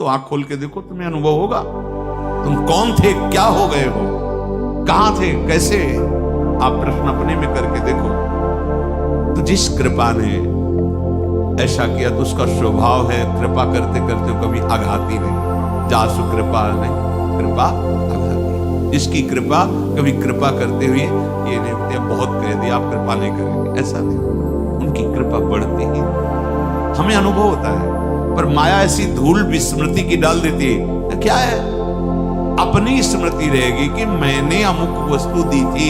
तो आंख खोल के देखो, तुम्हें अनुभव होगा। तुम कौन थे, क्या हो गए हो, कहां थे, कैसे। आप प्रश्न अपने में करके देखो। तो जिस कृपा ने ऐसा किया तो उसका स्वभाव है कृपा करते करते कभी आघाती नहीं। जासु कृपा नहीं, कृपा आघाती। जिसकी कृपा, कभी कृपा करते हुए ये नहीं होते बहुत कह दिया आप कृपा नहीं करेंगे, ऐसा नहीं। उनकी कृपा बढ़ती ही, हमें अनुभव होता है। पर माया ऐसी धूल विस्मृति की डाल देती है। तो क्या है, अपनी स्मृति रहेगी कि मैंने अमुक वस्तु दी थी।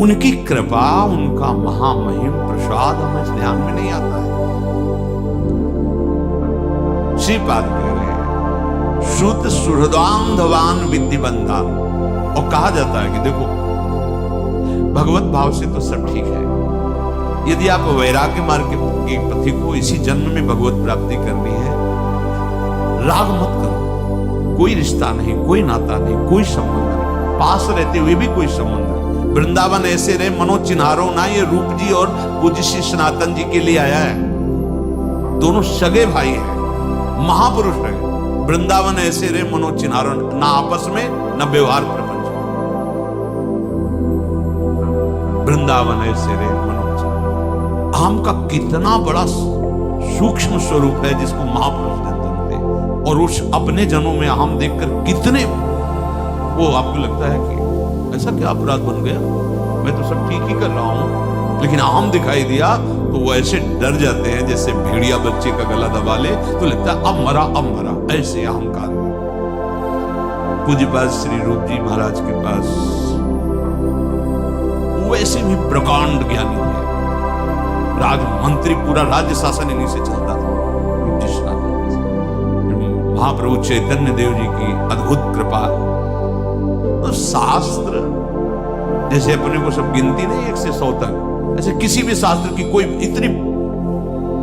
उनकी कृपा, उनका महामहिम प्रसाद हमें ध्यान में नहीं आता है। श्रीपाद कह रहे हैं शुद्ध सुहृदांधवान विद्धिबंधा। और कहा जाता है कि देखो भगवत भाव से तो सब ठीक है, यदि आप वैराग्य मार्ग के पथिक को इसी जन्म में भगवत प्राप्ति करनी है, राग मत करो। कोई रिश्ता नहीं, कोई नाता नहीं, कोई संबंध नहीं, पास रहते हुए भी कोई संबंध नहीं। वृंदावन ऐसे रहे मनो चिन्हारो ना, ये रूप जी और पूज्य श्री सनातन जी के लिए आया है। दोनों सगे भाई हैं, महापुरुष है। वृंदावन ऐसे रहे मनो चिन्हारो ना, आपस में न व्यवहार प्रपंच। वृंदावन ऐसे रहे मनो। आम का कितना बड़ा सूक्ष्म स्वरूप है जिसको महापुरुष जानते हैं, और उस अपने जनों में आम देखकर कितने वो आपको लगता है कि ऐसा क्या अपराध बन गया, मैं तो सब ठीक ही कर रहा हूं, लेकिन आम दिखाई दिया तो वो ऐसे डर जाते हैं जैसे भेड़िया बच्चे का गला दबा ले तो लगता है अब मरा अब मरा, ऐसे अहंकार। पूज्यपाद श्री रूप जी महाराज के पास वैसे भी प्रकांड ज्ञानी थे, राज मंत्री, पूरा राज्य शासन इन्हीं से चलता था। महाप्रभु चैतन्य देव जी की अद्भुत कृपा। तो शास्त्र जैसे अपने को सब गिनती नहीं 1 से 100 तक, ऐसे किसी भी शास्त्र की कोई इतनी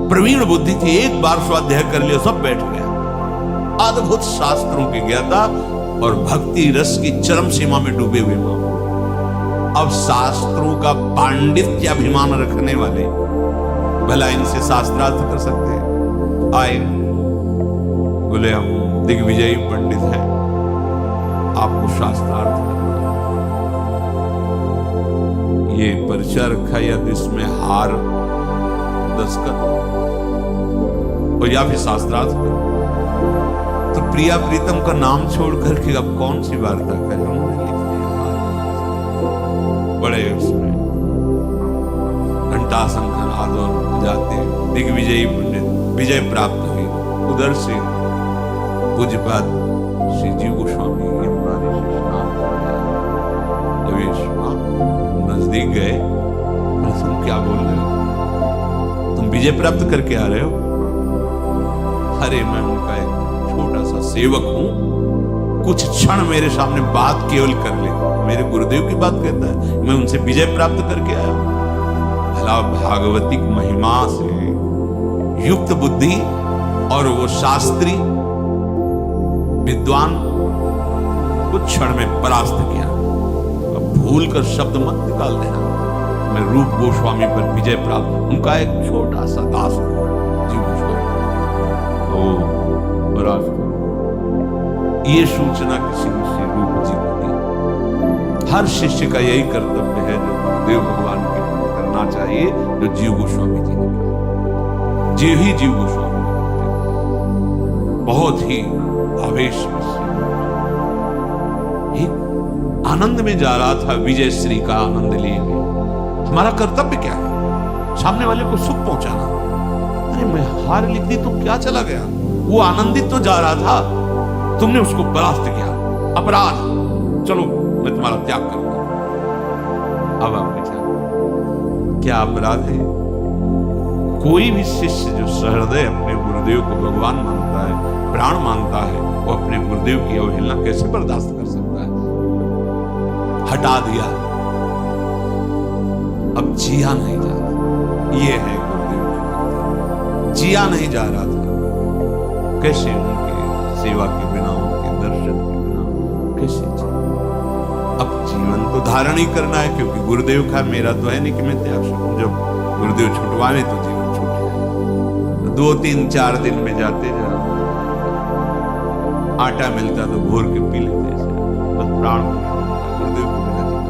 प्रवीण बुद्धि थी, एक बार स्वाध्याय कर लिया सब बैठ गया। अद्भुत शास्त्रों की ज्ञाता और भक्ति रस की चरम सीमा में डूबे हुए महाप्रभु। अब शास्त्रों का पांडित्य अभिमान रखने वाले भला इनसे शास्त्रार्थ कर सकते हैं। आए बोले हम दिग्विजयी पंडित हैं, आपको शास्त्रार्थ करना। ये परिचय रखा या तो इसमें हार दस्तखत और या फिर शास्त्रार्थ करो। तो प्रिया प्रीतम का नाम छोड़ करके अब कौन सी वार्ता करें, हमने लिख दिया। बड़े उसमें घंटा शंखनाद और जाते दिग्विजयी पंडित विजय प्राप्त हुई। उधर से पूज्यपाद श्री जीव गोस्वामी यमुना ऋषि स्नान नजदीक गए, तुम क्या बोल रहे हो, तुम विजय प्राप्त करके आ रहे हो। अरे मैं उनका एक छोटा सा सेवक हूं, कुछ क्षण मेरे सामने बात केवल कर ले। मेरे गुरुदेव की बात कहता है, मैं उनसे विजय प्राप्त करके आया। भला भागवतिक महिमा से युक्त बुद्धि और वो शास्त्री विद्वान कुछ क्षण में परास्त किया। अब भूल कर शब्द मत निकाल देना। मैं रूप गोस्वामी पर विजय प्राप्त, उनका एक छोटा सा दास जीव गोस्वामी, ये सूचना किसी ने श्री रूप जी को दी। हर शिष्य का यही कर्तव्य है जो गुरुदेव भगवान के करना चाहिए, जो जीव गोस्वामी जी ने किया। जी ही जीव गोस्वामी बहुत ही आवेश में आनंद में जा रहा था, विजय श्री का आनंद लिए हुए। हमारा कर्तव्य क्या है, सामने वाले को सुख पहुंचाना। अरे मैं हार लिख दी तो क्या चला गया, वो आनंदित तो जा रहा था, तुमने उसको परास्त किया, अपराध, चलो मैं तुम्हारा त्याग करूंगा। अब आप विचार क्या अपराध है। कोई भी शिष्य जो सहृदय अपने गुरुदेव को भगवान मानता है, प्राण मानता है, वो अपने गुरुदेव की अवहेलना कैसे बर्दाश्त कर सकता है। हटा दिया, अब जिया नहीं जा रहा। ये है गुरुदेव की भक्ति, जिया नहीं जा रहा था। कैसे उनके सेवा के बिना, उनके दर्शन के बिना कैसे जिया। अब जीवन तो धारण ही करना है, क्योंकि गुरुदेव का मेरा तो है नहीं कि मैं त्याग सकूं। जब गुरुदेव छुटवाए तो जीवन छूट जाए। 2 3 4 दिन में जाते जा आटा मिलता तो घोर के पी लेते ऐसे, बस प्राण गुरुदेव को मिला जीना।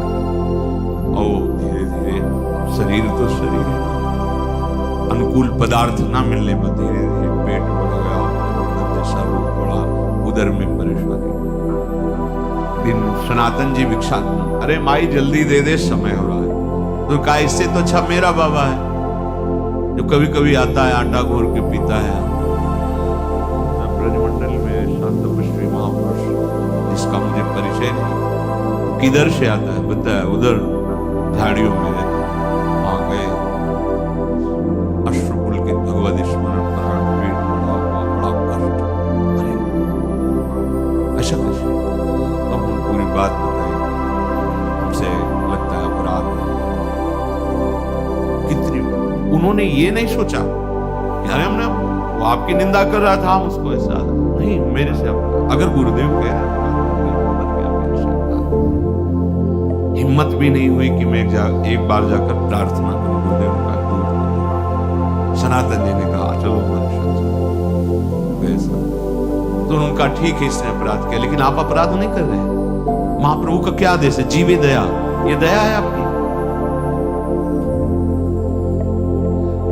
और धीरे धीरे शरीर तो शरीर है, अनुकूल पदार्थ ना मिलने पर धीरे धीरे पेट बढ़ गया, जैसा रोग बढ़ा, उदर में परेशानी। दिन सनातन जी भिक्षा, अरे माई जल्दी दे दे, समय हो रहा है। तो कहा इससे तो अच्छा मेरा बाबा है जो कभी कभी आता है आटा घोर के पीता है। ब्रजमंडल में शांत पुष्पी महापुरुष जिसका मुझे परिचय नहीं, किधर से आता है बताया, उधर झाड़ियों में आ गए, अश्रुकुल के भगवत स्मरण पर पेट बड़ा हुआ, बड़ा कष्ट। अरे ऐसा कैसे? तो हम पूरी बात बताई, हमसे लगता है अपराध कितनी। उन्होंने ये नहीं सोचा यार हमने वो आपकी निंदा कर रहा था, हम उसको ऐसा नहीं, मेरे से अगर गुरुदेव कह रहे हैं, हिम्मत भी नहीं हुई कि मैं एक बार जाकर प्रार्थना करूं गुरुदेव का दूर करो। सनातन जी ने कहा चलो तो उनका ठीक है, इसने अपराध किया, लेकिन आप अपराध नहीं कर रहे हैं। महाप्रभु का क्या आदेश है? जीवे दया, ये दया है आपकी।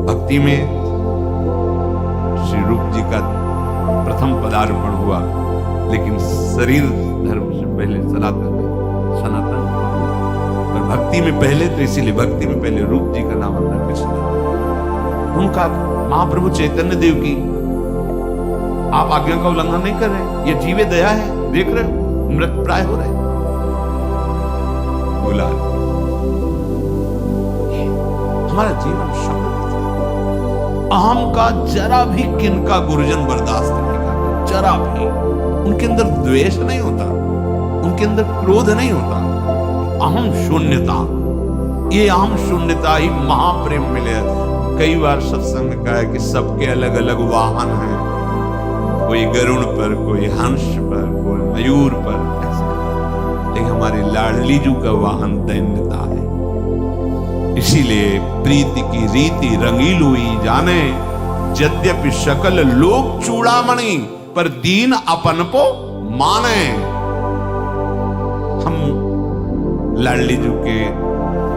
भक्ति में श्री रूप जी का प्रथम पदार्पण हुआ, लेकिन शरीर धर्म से पहले सनातन और भक्ति में पहले, तो इसीलिए भक्ति में पहले रूप जी का नाम अंदर कृष्ण। उनका महाप्रभु चैतन्य देव की आप आज्ञा का उल्लंघन नहीं कर रहे, ये जीवे दया है, देख रहे हो मृत प्राय हो रहे। बोला हमारा जीवन शब्द अहम का जरा भी किनका गुरुजन बर्दाश्त नहीं करता, जरा भी। उनके अंदर द्वेष नहीं होता, उनके अंदर क्रोध नहीं होता, अहम शून्यता। ये अहम शून्यता ही महाप्रेम मिले। कई बार सत्संग में कहा है कि सबके अलग अलग वाहन हैं, कोई गरुड़ पर, कोई हंस पर, कोई मयूर पर, लेकिन हमारी लाडली जू का वाहन दैन्यता है। इसीलिए प्रीति की रीति रंगील हुई जाने, यद्यपि सकल लोक चूड़ामणि, पर दीन अपन को माने। हम लाडली जू के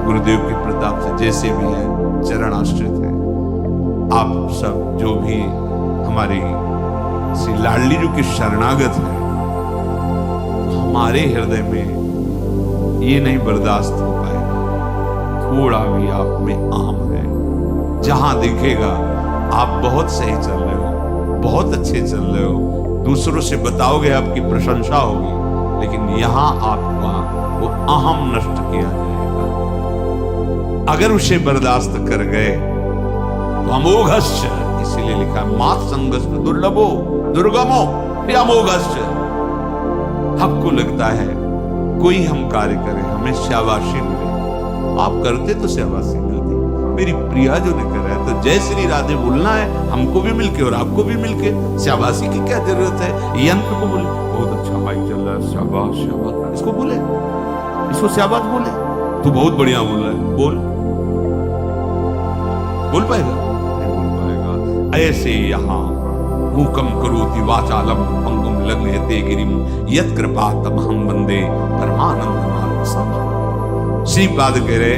गुरुदेव के प्रताप से जैसे भी हैं, चरण आश्रित हैं। आप सब जो भी हमारी श्री लाडली जू के शरणागत हैं, हमारे हृदय में ये नहीं बर्दाश्त हो पाएगा, थोड़ा भी आप में आम है। जहां दिखेगा आप बहुत सही चल रहे हो, बहुत अच्छे चल रहे हो, दूसरों से बताओगे आपकी प्रशंसा होगी, लेकिन यहां आपका वो अहम नष्ट किया जाएगा। अगर उसे बर्दाश्त कर गए तो अमोघश्च, इसीलिए लिखा है मात संगश्च दुर्लभो दुर्गमो अमोघश्च। आपको लगता है कोई हम कार्य करें हमें शाबाशी मिले, आप करते तो शाबाशी मिलती। मेरी प्रिया जो ने करा है तो जय श्री राधे बोलना है, हमको भी मिलके और आपको भी मिलके। शाबाशी की क्या जरूरत है? यंत्र को बोले बहुत अच्छा माइक चल रहा है, शाबाश शाबाश, इसको बोले, इसको शाबाश बोले, तू बहुत बढ़िया बोल रहा है, बोल पाएगा? नहीं बोल पाएगा। ऐसे यहाँ मूकम करोति वाचालम पंगुम लंघयते गिरिम यत् कृपा तमहं वंदे परमानंद मानसम। श्रीपाद कह रहे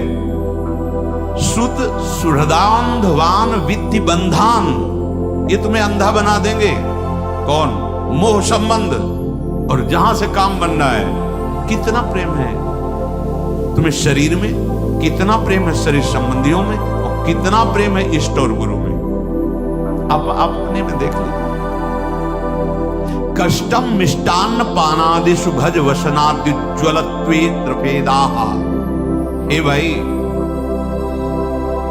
सुत सुहृदांधवान विद्धि बंधान, ये तुम्हें अंधा बना देंगे। कौन? मोह संबंध। और जहां से काम बन रहा है, कितना प्रेम है तुम्हें शरीर में, कितना प्रेम है शरीर संबंधियों में, और कितना प्रेम है इष्ट और गुरु में। आप अपने में देख लीजिए। कष्टम मिष्टान्न पानादिषु भज वसनाद्युज्ज्वलत्वे त्रिपेदाः। हे भाई,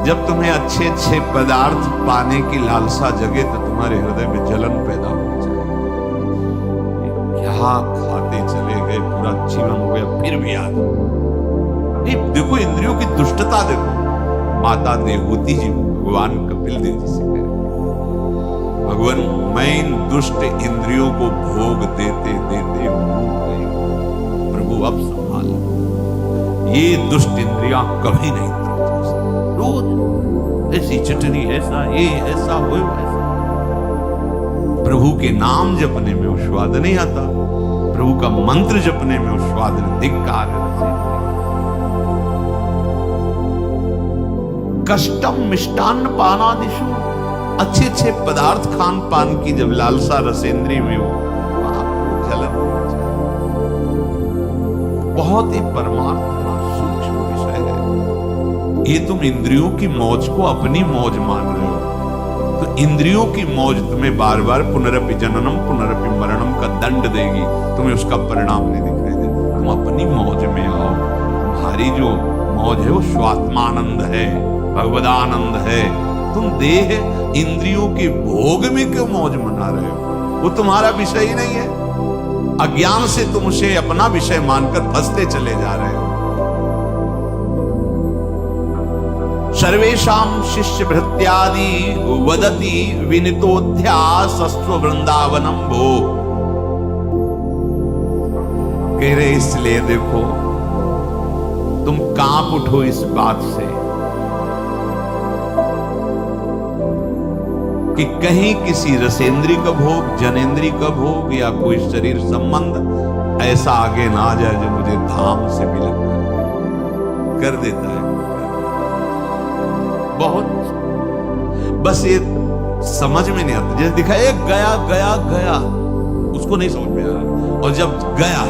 जब तुम्हें अच्छे अच्छे पदार्थ पाने की लालसा जगे तो तुम्हारे हृदय में जलन पैदा हो जाए। क्या खाते चले गए, पूरा जीवन हो गया, फिर भी याद। देखो इंद्रियों की दुष्टता देखो। माता देवहूति जी भगवान कपिल देव जी से कह, भगवान मैं इन दुष्ट इंद्रियों को भोग देते देते भूल गई, प्रभु अब संभाल। ये दुष्ट इंद्रियां कभी नहीं तृप्त हो सकती। रोज ऐसी चटनी, ऐसा ये, ऐसा वो, ऐसा प्रभु के नाम जपने में वो स्वाद नहीं आता, प्रभु का मंत्र जपने में वो स्वाद नहीं। धिक्कार है। कष्टम मिष्टान्न पानादिशु, अच्छे अच्छे पदार्थ खान पान की जब लालसा रसेंद्री में हो, आपको जलन होना चाहिए। बहुत ही परमार्थ सूक्ष्म विषय है ये। तुम इंद्रियों की मौज को अपनी मौज मान रहे हो, तो इंद्रियों की मौज तुम्हें बार बार पुनरपि जननम पुनरपि मरणम का दंड देगी, तुम्हें उसका परिणाम नहीं दिखाई देगा। तुम अपनी मौज में आओ। तुम्हारी जो मौज है वो स्वात्मानंद है, भगवदानंद है। तुम देह इंद्रियों के भोग में क्यों मौज मना रहे हो? वो तुम्हारा विषय ही नहीं है। अज्ञान से तुम उसे अपना विषय मानकर फंसते चले जा रहे हो। सर्वेषां शिष्य भृत्यादि वदति विनितोध्यासस्व वृंदावनम भो। कह रहे इसलिए देखो तुम कांप उठो इस बात से कि कहीं किसी रसेंद्री का भोग, जनेंद्री का भोग या कोई शरीर संबंध ऐसा आगे ना आ जाए जो मुझे धाम से मिलक कर देता है। बहुत बस ये समझ में नहीं आता। जैसे दिखा एक गया गया गया, उसको नहीं समझ में आ रहा, और जब गया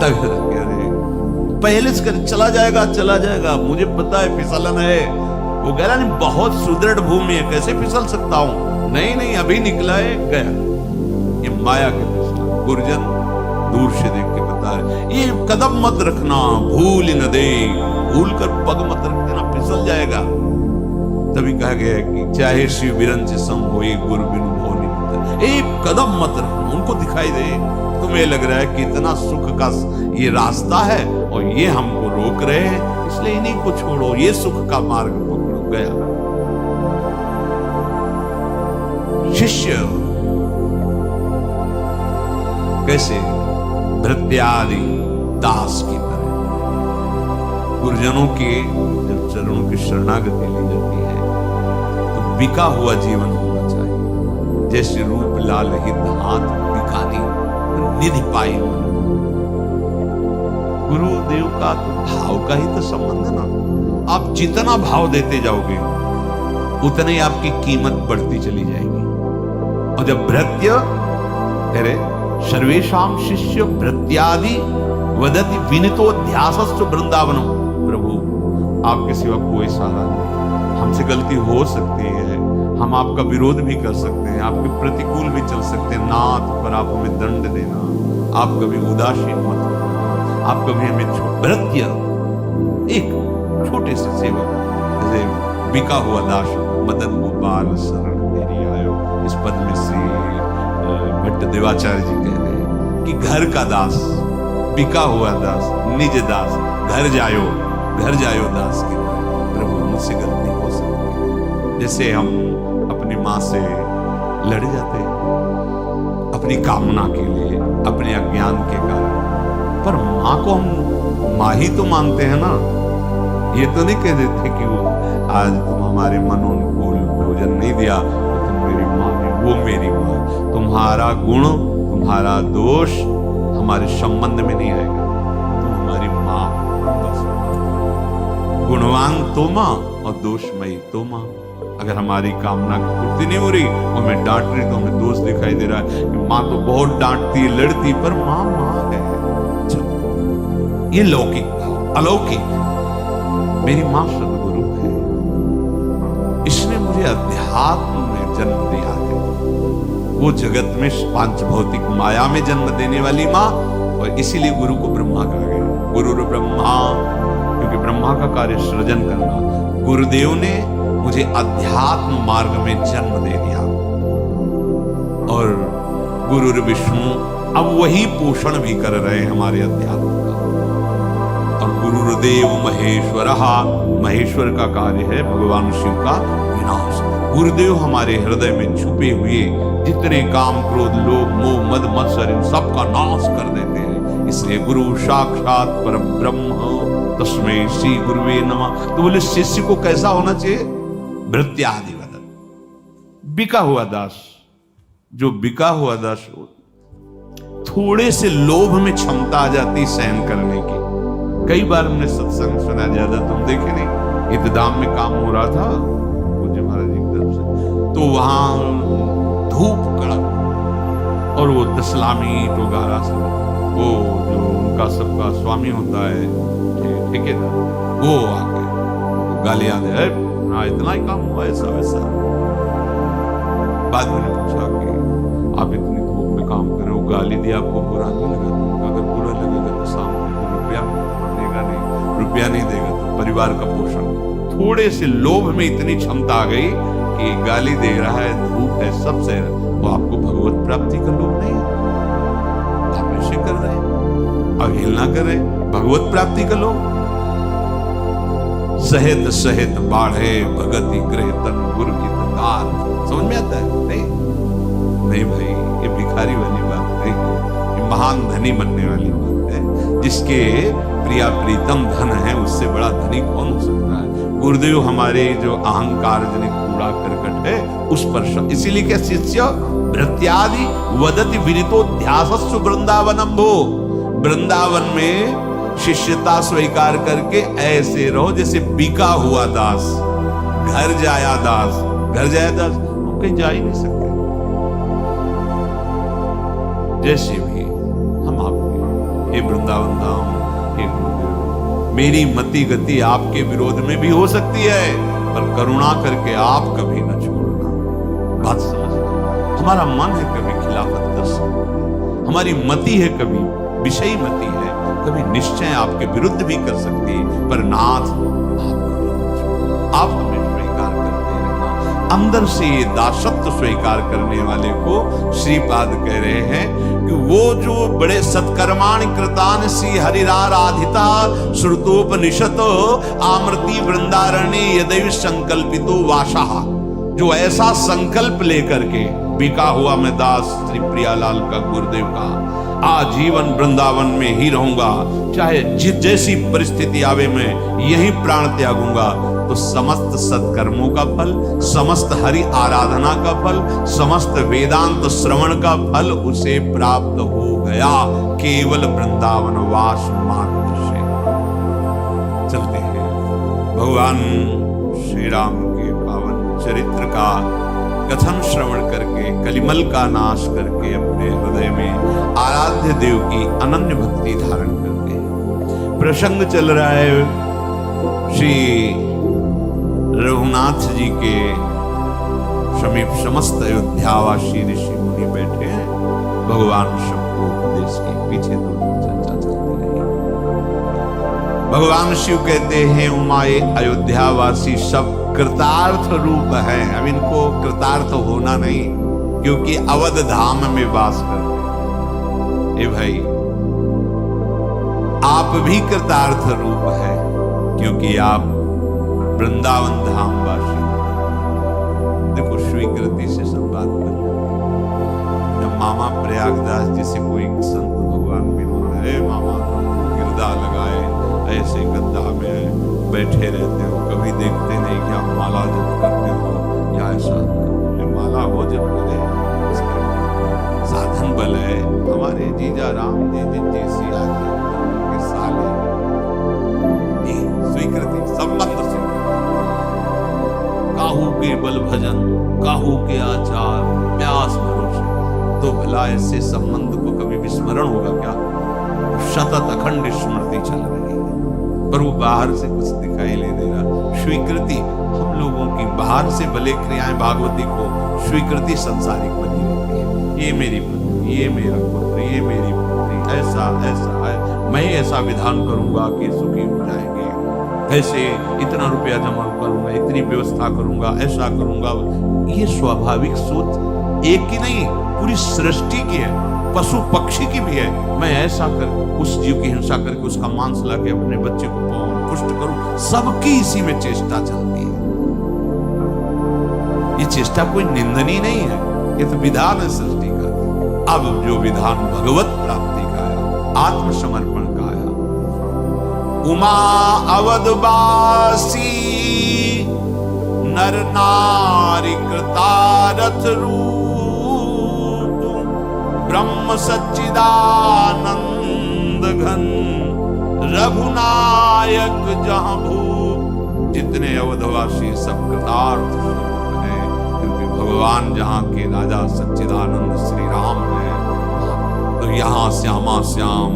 तब अरे पहले से चला जाएगा, मुझे पता है फिसलन है। वो कह रहा नहीं बहुत सुदृढ़ भूमि है, कैसे फिसल सकता हूं? नहीं अभी निकला है, गया। ये माया के फिसलन। गुरुजन दूर से देख के बता रहे ये कदम मत रखना, भूल न दे, भूल कर पग मत रख देना, फिसल जाएगा। तभी कहा गया है कि चाहे शिव बिरंज सम हो गुरु बिनु भो निमित्त, एक कदम मत रखना। उनको दिखाई दे तुम्हें लग रहा है कि इतना सुख का ये रास्ता है और ये हमको रोक रहे हैं, इसलिए इन्हीं को छोड़ो, ये सुख का मार्ग पकड़ो। गया शिष्य कैसे भृत्यादि दास की तरह गुरुजनों के जब चरणों की शरणागति ली जाती है तो बिका हुआ जीवन होना चाहिए। जैसे रूप लाल हित हाथ बिकानी निधि पाई। गुरुदेव का तो भाव का ही तो संबंध है ना। आप जितना भाव देते जाओगे उतने आपकी कीमत बढ़ती चली जाएगी। और जब भृत्य तेरे सर्वेशाम शिष्य भृत्यादि वदति विनितोध्यासस्व वृंदावनम। प्रभु आपके सिवा कोई सहारा नहीं, हमसे गलती हो सकती है, हम आपका विरोध भी कर सकते हैं, आपके प्रतिकूल भी चल सकते हैं। नाथ पर आप हमें दंड देना, आप कभी उदासीन मत होना, आप कभी हमें भृत्य एक छोटे से सेवक जैसे बिका हुआ दास मदन गोपाल शरण मेरी आयो। इस पद में श्री भट्ट देवाचार्य जी कह रहे हैं कि घर का दास, बिका हुआ दास, निज दास, घर जायो दास के। प्रभु मुझसे गलती हो सकती है। जैसे हम अपनी माँ से लड़ जाते हैं अपनी कामना के लिए, अपने अज्ञान के कारण, पर माँ को हम माँ ही तो मानते हैं ना। ये तो नहीं कह देते कि वो आज तुम हमारे मनोनुकूल भोजन नहीं दिया तो तुम मेरी माँ नहीं, वो मेरी माँ। तुम्हारा गुण, तुम्हारा दोष हमारे संबंध में नहीं आएगा, तुम हमारी माँ बस। गुणवान तो माँ और दोषमयी तो माँ। अगर हमारी कामना की पूर्ति नहीं हो रही, हमें डांट रही तो हमें दोष दिखाई दे रहा है कि माँ तो बहुत डांटती लड़ती, पर माँ माँ है। ये लौकिक भाव, अलौकिक। मेरी माँ सदगुरु है, इसने मुझे अध्यात्म में जन्म दिया है। वो जगत में पांच भौतिक माया में जन्म देने वाली माँ, और इसीलिए गुरु को ब्रह्मा कहा गया। गुरु ब्रह्मा, क्योंकि ब्रह्मा का कार्य सृजन करना। गुरुदेव ने मुझे अध्यात्म मार्ग में जन्म दे दिया, और गुरु विष्णु अब वही पोषण भी कर रहे हैं हमारे अध्यात्म का। और गुरुदेव महेश्वर का कार्य है भगवान शिव का विनाश। गुरुदेव हमारे हृदय में छुपे हुए जितने काम क्रोध लोभ मोह मद मत्सर इन सब का नाश कर देते हैं। इसलिए गुरु साक्षात परब्रह्म तस्मै श्री गुरुवे नमः। तो बोले शिष्य को कैसा होना चाहिए? भृत्यादि वदत, बिका हुआ दास, जो बिका हुआ दास, थोड़े से लोभ में क्षमता आ जाती सहन करने की। कई बार हमने सत्संग सुना, ज्यादा तुम देखे नहीं, इंतजाम में काम हो रहा था पूज्य महाराज जी की तरफ से, तो वहां धूप कड़क और वो दसलामी टोगारा से वो जो उनका सबका स्वामी होता है ठेकेदार, वो आके गालियां दे, ना इतना ही काम हुआ ऐसा वैसा। बाद में पूछा कि आप इतनी धूप में काम कर रहे हो, गाली दिया आपको बुरा नहीं लगा? अगर बुरा लगेगा तो सामने रुपया देगा नहीं, रुपया नहीं देगा तो परिवार का पोषण। थोड़े से लोभ में इतनी क्षमता आ गई कि गाली दे रहा है, धूप है, सब सह रहा, वो आपको भगवत प्राप्ति का लोभ नहीं है, आप ऐसे कर रहे हैं, अवहेलना कर रहे, भगवत प्राप्ति का लोभ। सहित सहित बाढ़े भगति गृह तन गुरु की तकार, समझ में आता है? नहीं भाई, ये भिखारी वाली बात नहीं, ये महान धनी बनने वाली बात है। जिसके प्रिया प्रीतम धन है, उससे बड़ा धनी कौन हो सकता है? गुरुदेव हमारे जो अहंकार जनित कूड़ा करकट है उस पर, इसीलिए क्या शिष्य भृत्यादि वदति विरितो ध्यासस्व वृंदावनम भो, वृंदावन में शिष्यता स्वीकार करके ऐसे रहो जैसे बिका हुआ दास, घर जाया दास। घर जाया दास हम कहीं जा ही नहीं सकते। जैसे भी हम आपके, हे वृंदावन धाम, हे गुरुदेव, मेरी मति गति आपके विरोध में भी हो सकती है, पर करुणा करके आप कभी न छोड़ना। बात समझना, हमारा मन है कभी खिलाफत कर सकता, हमारी मति है कभी विषयी मति है, कभी निश्चय आपके विरुद्ध भी कर सकती है, पर नाथ आप हमें स्वीकार करते रहना। अंदर से ये दासत्व स्वीकार करने वाले को श्रीपाद कह रहे हैं कि वो जो बड़े सत्कर्माणि कृतानि सी हरिराराधिता श्रुतोपनिषतो आमृति वृंदारण्य यदैव संकल्पितो वाशाः, जो ऐसा संकल्प लेकर के बिका हुआ मैं दास श्री प्रियालाल का, गुरुदेव का, आजीवन वृंदावन में ही रहूंगा, चाहे जैसी परिस्थिति आवे मैं यही प्राण त्यागूंगा, तो समस्त सत्कर्मों का फल, समस्त हरि आराधना का फल, समस्त वेदांत श्रवण का फल उसे प्राप्त हो गया, केवल वृंदावन वास मात्र से। चलते हैं भगवान श्री राम के पावन चरित्र का कथन श्रवण करके, कलिमल का नाश करके, अपने हृदय में आराध्य देव की अनन्य भक्ति धारण करके। प्रसंग चल रहा है श्री रघुनाथ जी के समीप समस्त अयोध्यावासी ऋषि मुनि बैठे हैं, भगवान सबको उपदेश के पीछे तो चर्चा चलती रही। भगवान शिव कहते हैं, उमाए अयोध्यावासी सब कृतार्थ रूप है। अब इनको कृतार्थ होना नहीं, क्योंकि अवध धाम में वास करते। ए भाई, आप भी कृतार्थ रूप है, क्योंकि आप वृंदावन धाम वासी। देखो, स्वीकृति से सब बात कर लेते। जब मामा प्रयागराज जी से कोई संत भगवान मिलते हैं, मामा गिरदा लगाए ऐसे गद्दा में बैठे रहते हो, कभी देखते नहीं कि आप माला जप करते हो या ऐसा। ये माला हो जप करे, साधन बल है। हमारे जीजा राम जी जी सिया जी के साले स्वीकृति संबंध से, काहू के बल भजन, काहू के आचार, प्यास भरोसे, तो भला ऐसे संबंध को कभी विस्मरण होगा क्या? सतत अखंड स्मृति चल रही है, पर वो बाहर से कुछ दिखाई नहीं दे रहा। स्वीकृति हम लोगों की बाहर से भले क्रियाएं भागवती को स्वीकृति संसारिक बनी रहती है। ये मेरी पुत्री, ये मेरा पुत्र, ये मेरी पुत्री, ऐसा ऐसा है, मैं ऐसा विधान करूंगा कि सुखी हो जाएंगे, ऐसे इतना रुपया जमा करूंगा, इतनी व्यवस्था करूंगा, ऐसा करूंगा। ये स्वाभाविक सोच एक की नहीं, पूरी सृष्टि की है, पशु पक्षी की भी है। मैं ऐसा कर उस जीव की हिंसा करके उसका मांस लाके अपने बच्चे को पुष्ट करूं, सबकी इसी में चेष्टा चलती है। ये चेष्टा कोई निंदनीय नहीं है, ये तो विधान है सृष्टि का। अब जो विधान भगवत प्राप्ति का है, आत्मसमर्पण का है, उमा अवधवासी नर नारी कृतारथ रूप, ब्रह्म सच्चिदानंद घन रघुनायक जहां भूप। जितने अवधवासी सब कृतार्थ हैं, क्योंकि भगवान जहां के राजा सच्चिदानंद श्री राम हैं, तो यहाँ श्यामा श्याम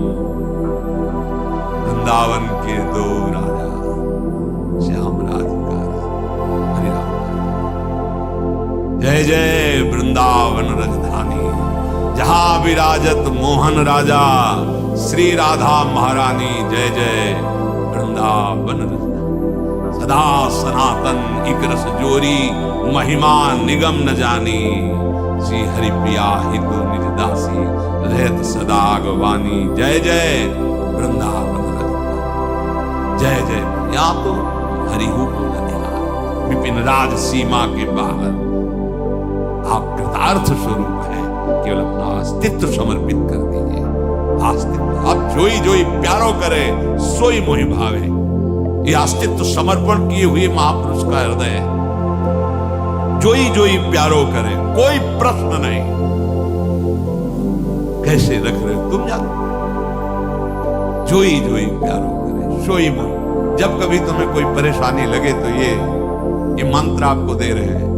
वृंदावन के दो राजा श्याम राधिका हरि राम। जय जय वृंदावन राजधानी, जहां विराजत मोहन राजा श्री राधा महारानी। जय जय वृंदावन राजधानी। सदा सनातन इक रस जोरी, महिमा निगम न जानी। श्री हरि प्रिया हिंदू निज दासी, रहत सदा गवानी। जय जय वृंदावन राजधानी। जय जय। या तो हरिहु को ननिहार, विपिन राज सीमा के बाहर आप कृतार्थ स्वरूप है। केवल अपना अस्तित्व समर्पित कर दीजिए। अस्तित्व आप जोई जोई प्यारो करे, सोई मोहि भावे। ये अस्तित्व समर्पण किए हुए महापुरुष का हृदय है। जोई जोई प्यारो करे, कोई प्रश्न नहीं। कैसे रख रहे तुम जानो। जोई जोई प्यारो करे, सोई मोहि। जब कभी तुम्हें कोई परेशानी लगे तो ये मंत्र आपको दे रहे हैं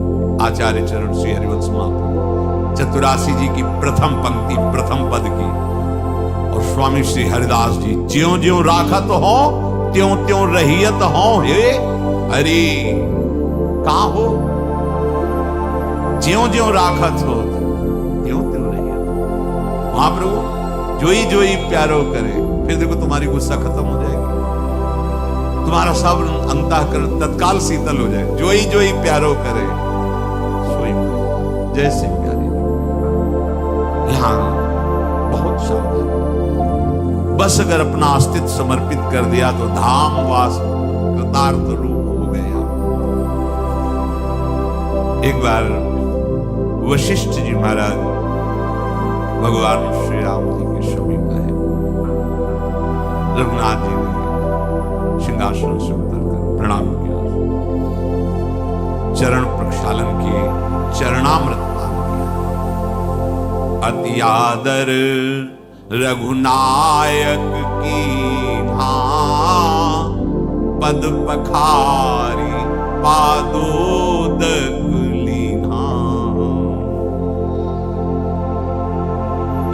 आचार्य चरण श्री हरिवंश महाप्रभु, चतुरासी जी की प्रथम पंक्ति प्रथम पद की, और स्वामी श्री हरिदास जी, ज्यों ज्यों राखत हो त्यों त्यों रहियत हो हे हरि। कहां हो? ज्यों ज्यों राखत हो त्यों त्यों रहियत। महाप्रभु जोई जोई प्यारो करे, फिर देखो तुम्हारी गुस्सा खत्म हो जाएगी, तुम्हारा सब अंतःकरण तत्काल शीतल हो जाए। जोई जोई प्यारो करे, सोई जैसे प्यारे। यहां बहुत सावधान, बस अगर अपना अस्तित्व समर्पित कर दिया तो धाम वास कृतार्थ रूप हो गया। एक बार वशिष्ठ जी महाराज भगवान श्री राम जी के समीप आए। रघुनाथ जी ने सिंहासन से उतरकर प्रणाम किया, चरण प्रक्षालन किए, चरणामृत पान किया। अति आदर रघुनायक की पद पखारी पादोदक लीना।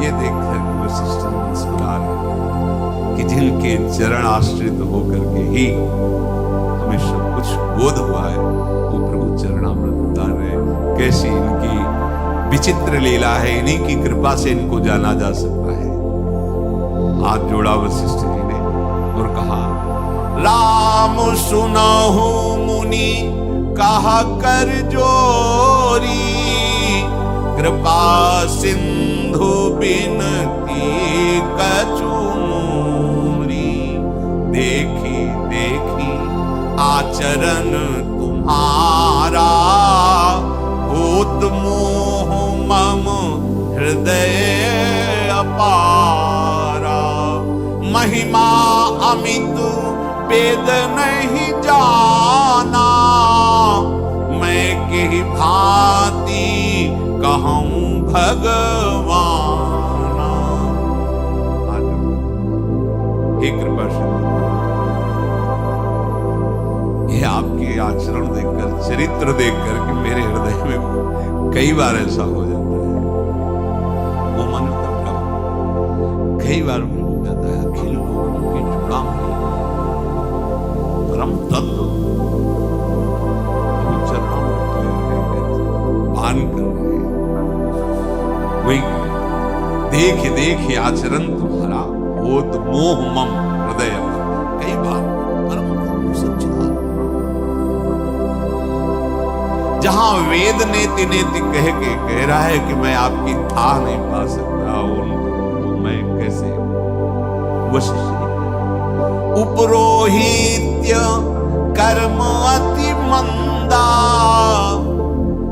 ये देखकर वशिष्ठ मुस्कुरा रहे कि जिनके चरण आश्रित होकर के ही हमें सब कुछ बोध हुआ है, वो प्रभु चरणामृत उतार रहे। कैसी इनकी विचित्र लीला है, इन्हीं की कृपा से इनको जाना जा सकता है। हाथ जोड़ा वशिष्ठ जी ने और कहा, राम सुनहु मुनि कहा कर जोरी, कृपा सिंधु बिनती कछु मोरी। देखी देखी आचरण तुम्हारा, होत मोह मम हृदय अपारा। महिमा अमित वेद नहीं जाना, मैं के भांति कहूं भगवाना। हे कृपा ये आपके आचरण देखकर, चरित्र देखकर कि मेरे हृदय में कई बार ऐसा हो जाता है। वो मन का कई बार हो जाता है। अखिल लोगों की जुड़ाम परम तत्व चरणों पान कर रहे। वही देख देख आचरण तुम्हारा, होत मोह मम हृदय। कई बार परम सच्चिदानंद जहां वेद नेति नेति कह के कह रहा है कि मैं आपकी था नहीं पा सकता, उनको मैं कैसे। वशिष्ठ उपरोहित्य कर्म अति मंदा,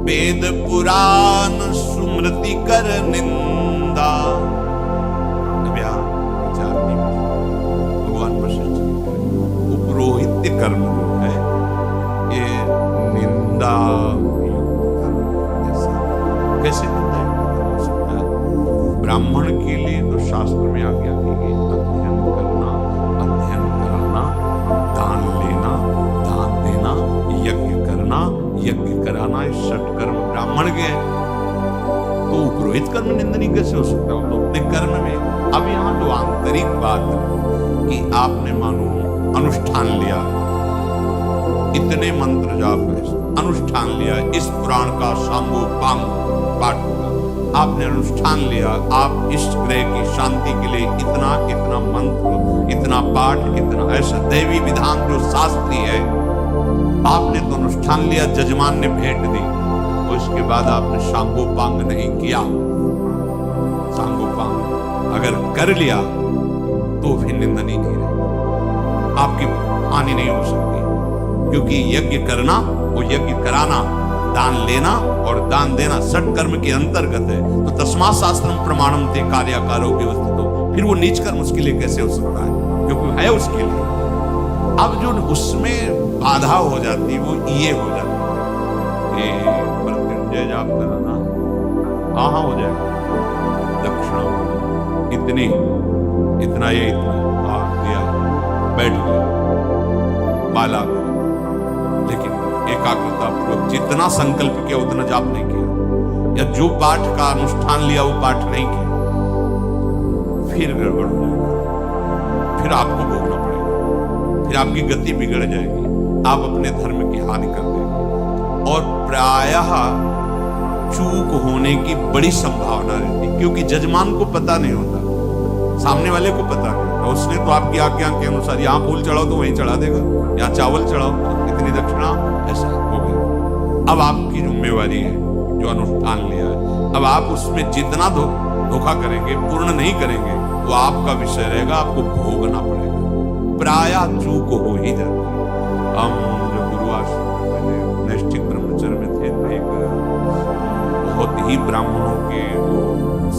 वेद पुराण सुमृति कर निंदा। भगवान वशिष्ठ उपरोहित्य कर्म जो है ये निंदा कैसे निंदा हो सकता है? ब्राह्मण के लिए तो शास्त्र में आज्ञा दी गई, अध्ययन करना, अध्ययन कराना, दान लेना, दान देना, यज्ञ करना, यज्ञ कराना, ये षटकर्म ब्राह्मण के हैं। तो पुरोहित कर्म निंदनीय कैसे हो सकता है? तो अपने कर्म में। अब यहाँ जो आंतरिक बात कि आपने मानो अनुष्ठान लिया, इतने मंत्र जाप है, अनुष्ठान लिया, इस पुराण का शांगो पांग पाठ होगा, आपने अनुष्ठान लिया, आप इष्ट ग्रह की शांति के लिए इतना इतना मंत्र, इतना पाठ, इतना ऐसा दैवी विधान जो शास्त्रीय है, आपने तो अनुष्ठान लिया, जजमान ने भेंट दी, और इसके बाद आपने सांगोपांग नहीं किया। सांगोपांग अगर कर लिया तो फिर निंदनीय नहीं रहेगी, आपकी हानि नहीं हो सकती, क्योंकि यज्ञ करना और यज्ञ कराना, दान लेना और दान देना सट कर्म के अंतर्गत है। तो तस्मात् शास्त्रम प्रमाणम ते कार्याकारो व्यवस्थितो, फिर वो नीच कर्म उसके लिए कैसे हो सकता है, क्योंकि है उसके लिए। अब जो उसमें बाधा हो जाती वो ये हो जाती है, ये मृत्युंजय जाप कराना, हाँ हो जाएगा, दक्षिणा इतनी, इतना ये इतना दिया, बैठ गया, माला, लेकिन एकाग्रता पूर्वक जितना संकल्प किया उतना जाप नहीं किया, या जो पाठ का अनुष्ठान लिया वो पाठ नहीं किया, फिर गड़बड़ हो जाएगा, फिर आपको भोगना पड़ेगा, फिर आपकी गति बिगड़ जाएगी, आप अपने धर्म की हानि कर देंगे। और प्रायः चूक होने की बड़ी संभावना रहती है, क्योंकि जजमान को पता नहीं होता, सामने वाले को पता नहीं होता, उसने तो आपकी आज्ञा के अनुसार यहाँ फूल चढ़ाओ तो वहीं चढ़ा देगा, यहाँ चावल चढ़ाओ तो इतनी दक्षिणा, ऐसा हो गया। अब आपकी जिम्मेवारी है जो अनुष्ठान लिया है, अब आप उसमें जितना धोखा करेंगे, पूर्ण नहीं करेंगे, वो आपका विषय रहेगा, आपको भोगना पड़ेगा। प्रायः चूक हो ही जाती है। हम जो गुरु आश्रम नैष्ठिक ब्रह्मचर्य में थे, तो एक बहुत ही ब्राह्मणों के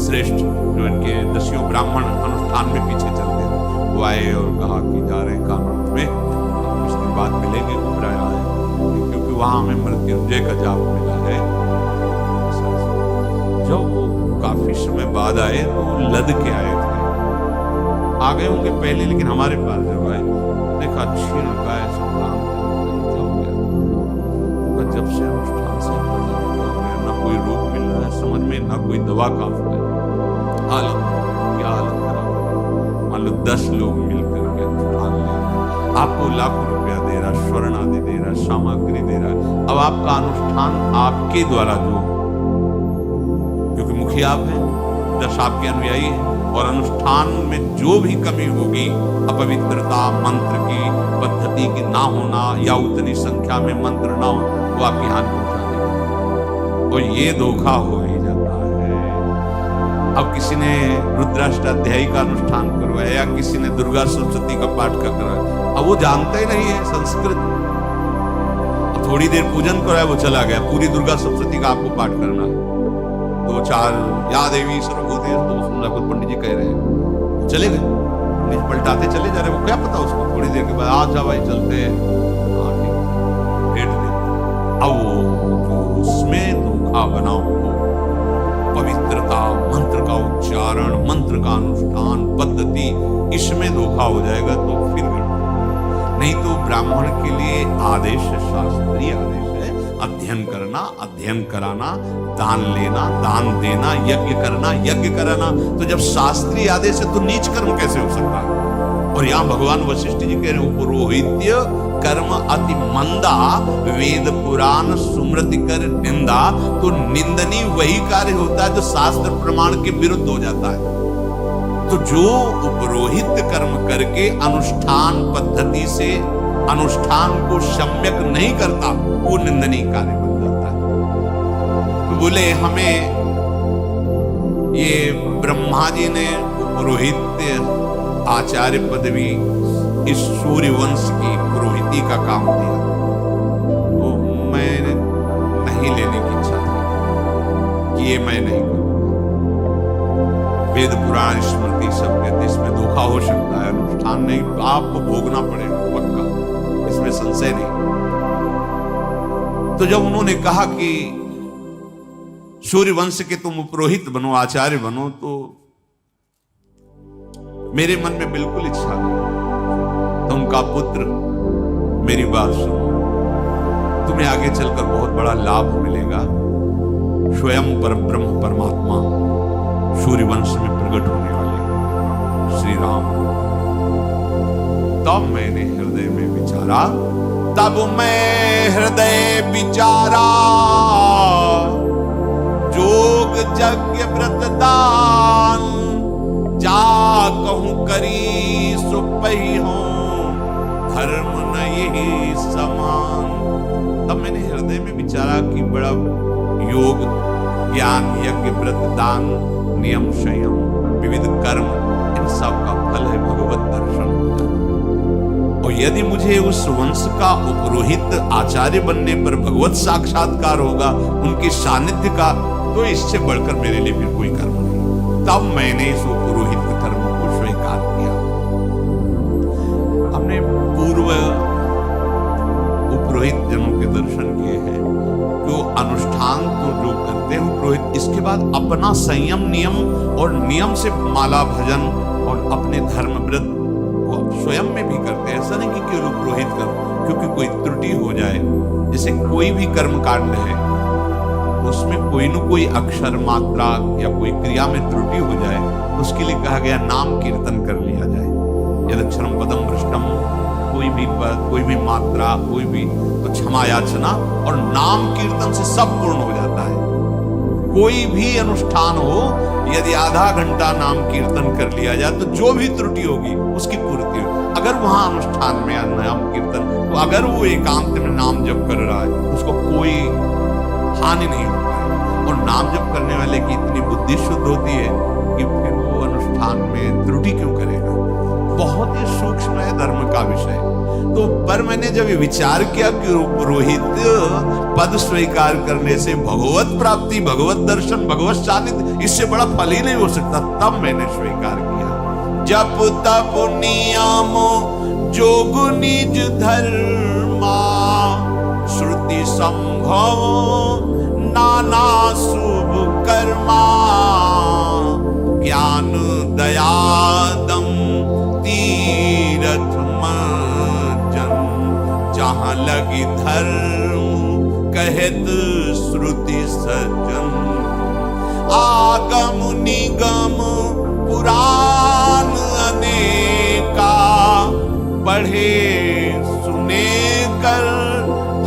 श्रेष्ठ जो इनके 10 ब्राह्मण अनुष्ठान में पीछे चलते थे, वो आए और कहा कि जा रहे कानून में, कुछ दिन बाद मिलेंगे, घबराए आए, क्योंकि वहां हमें मृत्युंजय का जाप मिला है। जब वो काफी समय बाद आए तो लद के आए थे, आ गए होंगे पहले, लेकिन हमारे पास जब आए देखा क्षीण का ऐसा काम क्या हो गया, जब से अनुष्ठान से न कोई रोग मिल रहा है समझ में, न कोई दवा काम है, हालत क्या हालत खराब। मान लो 10 लोग मिलकर के अनुष्ठान ले रहे, आपको लाखों रुपया दे रहा, स्वर्ण आदि दे रहा, सामग्री दे रहा, अब आपका अनुष्ठान आपके द्वारा जो, क्योंकि मुखिया आप हैं, 10 आपके अनुयायी हैं, और अनुष्ठान में जो भी कमी होगी, अपवित्रता, मंत्र की पद्धति की ना होना, या उतनी संख्या में मंत्र ना हो, वो आपकी हानि पहुंचा देगा, और ये धोखा हो ही जाता है। अब किसी ने रुद्राष्टाध्यायी का अनुष्ठान करवाया, या किसी ने दुर्गा सप्तशती का पाठ का करवाया, अब वो जानते ही नहीं है संस्कृत, थोड़ी देर पूजन कराया, वो चला गया, पूरी दुर्गा सप्तशती का आपको पाठ करना है, 2-4 या देवी सर्वभूतेषु, तो सुन कुछ पंडित जी कह रहे हैं, चले गए, पंडित पलटाते चले जा रहे, वो क्या पता उसको, थोड़ी देर के बाद अच्छा भाई चलते हैं, हाँ ठीक, भेंट दे। अब वो जो उसमें धोखा बना हो, पवित्रता, मंत्र का उच्चारण, मंत्र का अनुष्ठान पद्धति, इसमें धोखा हो जाएगा तो फिर नहीं। तो ब्राह्मण के लिए आदेश है, शास्त्रीय आदेश है, अध्ययन करना, अध्ययन कराना, दान लेना, दान देना, यज्ञ करना, यज्ञ कराना। तो जब शास्त्रीय आदेश है तो नीच कर्म कैसे हो सकता है? और यहाँ भगवान वशिष्ठ जी कह रहे हैं, पुरोहित्य कर्म अति मंदा, वेद पुराण सुमृति कर निंदा। तो निंदनीय वही कार्य होता है जो शास्त्र प्रमाण के विरुद्ध हो जाता है। तो जो पुरोहित कर्म करके अनुष्ठान पद्धति से अनुष्ठान को सम्यक नहीं करता, वो निंदनीय कार्य बन जाता है। तो बोले हमें ये ब्रह्मा जी ने पुरोहित आचार्य पदवी इस सूर्य वंश की पुरोहिती का काम दिया, तो मैं नहीं लेने की इच्छा थी कि ये मैं नहीं करूं। वेद पुराण स्मृति सब कहते इसमें धोखा हो सकता है, अनुष्ठान नहीं, आपको भोगना पड़ेगा पक्का, इसमें संशय नहीं। तो जब उन्होंने कहा कि सूर्य वंश के तुम पुरोहित बनो, आचार्य बनो, तो मेरे मन में बिल्कुल इच्छा नहीं, तो उनका पुत्र मेरी बात सुनो, तुम्हें आगे चलकर बहुत बड़ा लाभ मिलेगा। स्वयं परब्रह्म परमात्मा सूर्यवंश में प्रकट होने वाले श्री राम। तब मैंने हृदय में विचारा, तब मैं हृदय विचारा, जोग यज्ञ व्रत दान, जा कहूं करी सुपही हो, धर्म न यही समान। तब मैंने हृदय में विचारा कि बड़ा योग, ज्ञान, यज्ञ, व्रत, दान, नियम, संयम, विविध कर्म, इन सब का फल है भगवत दर्शन। और यदि मुझे उस वंश का उपरोहित आचार्य बनने पर भगवत साक्षात्कार होगा, उनके सानिध्य का, तो इससे बढ़कर मेरे लिए फिर कोई कर्म नहीं। तब मैंने इस उपरोहित कर्म को स्वीकार किया। हमने पूर्व उपरोहित जनों के दर्शन किए हैं, जो अनुष्ठान तो जो करते हैं उपरोहित, इसके बाद अपना संयम, नियम और नियम से माला भजन और अपने धर्म व्रत स्वयं में भी करते हैं। ऐसा नहीं कि केवल पुरोहित कर, क्योंकि कोई त्रुटि हो जाए, जैसे कोई भी कर्म कांड है उसमें कोई न कोई अक्षर, मात्रा या कोई क्रिया में त्रुटि हो जाए, तो उसके लिए कहा गया नाम कीर्तन कर लिया जाए। यदि अक्षरम पदम भ्रष्टम, कोई भी पद, कोई भी मात्रा, कोई भी, तो क्षमा याचना और नाम कीर्तन से सब पूर्ण हो जाता है। कोई भी अनुष्ठान हो, यदि आधा घंटा नाम कीर्तन कर लिया जाए तो जो भी त्रुटि होगी उसकी पूर्ति हो। अगर वहां अनुष्ठान में नाम कीर्तन, तो अगर वो एकांत में नाम जप कर रहा है, उसको कोई हानि नहीं हो पाएगी। और नाम जप करने वाले की इतनी बुद्धि शुद्ध होती है कि फिर वो अनुष्ठान में त्रुटि क्यों करेगा। बहुत ही सूक्ष्म है धर्म का विषय। तो पर मैंने जब ये विचार किया कि पुरोहित पद स्वीकार करने से भगवत प्राप्ति, भगवत दर्शन, भगवत सानिध्य, इससे बड़ा फल ही नहीं हो सकता, तब मैंने स्वीकार किया। जप तप नियम जोग निज धर्मा, श्रुति संभव नाना शुभ कर्मा, ज्ञान दयादम तीरथ जन, जहां लगी धर्म कहत श्रुति सज्जन, आगम निगम पुराण अनेका, पढ़े सुने कर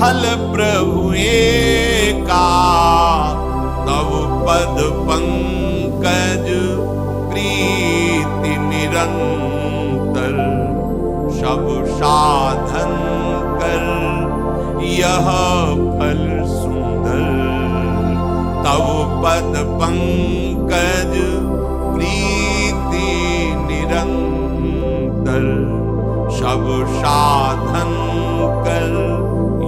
फल प्रभु एका, तब पद पंकज प्रीति निरंतर, सब साधन कर यह फल सुंदर, तब पद पंकज प्रीति निरंतर, सब साधन कर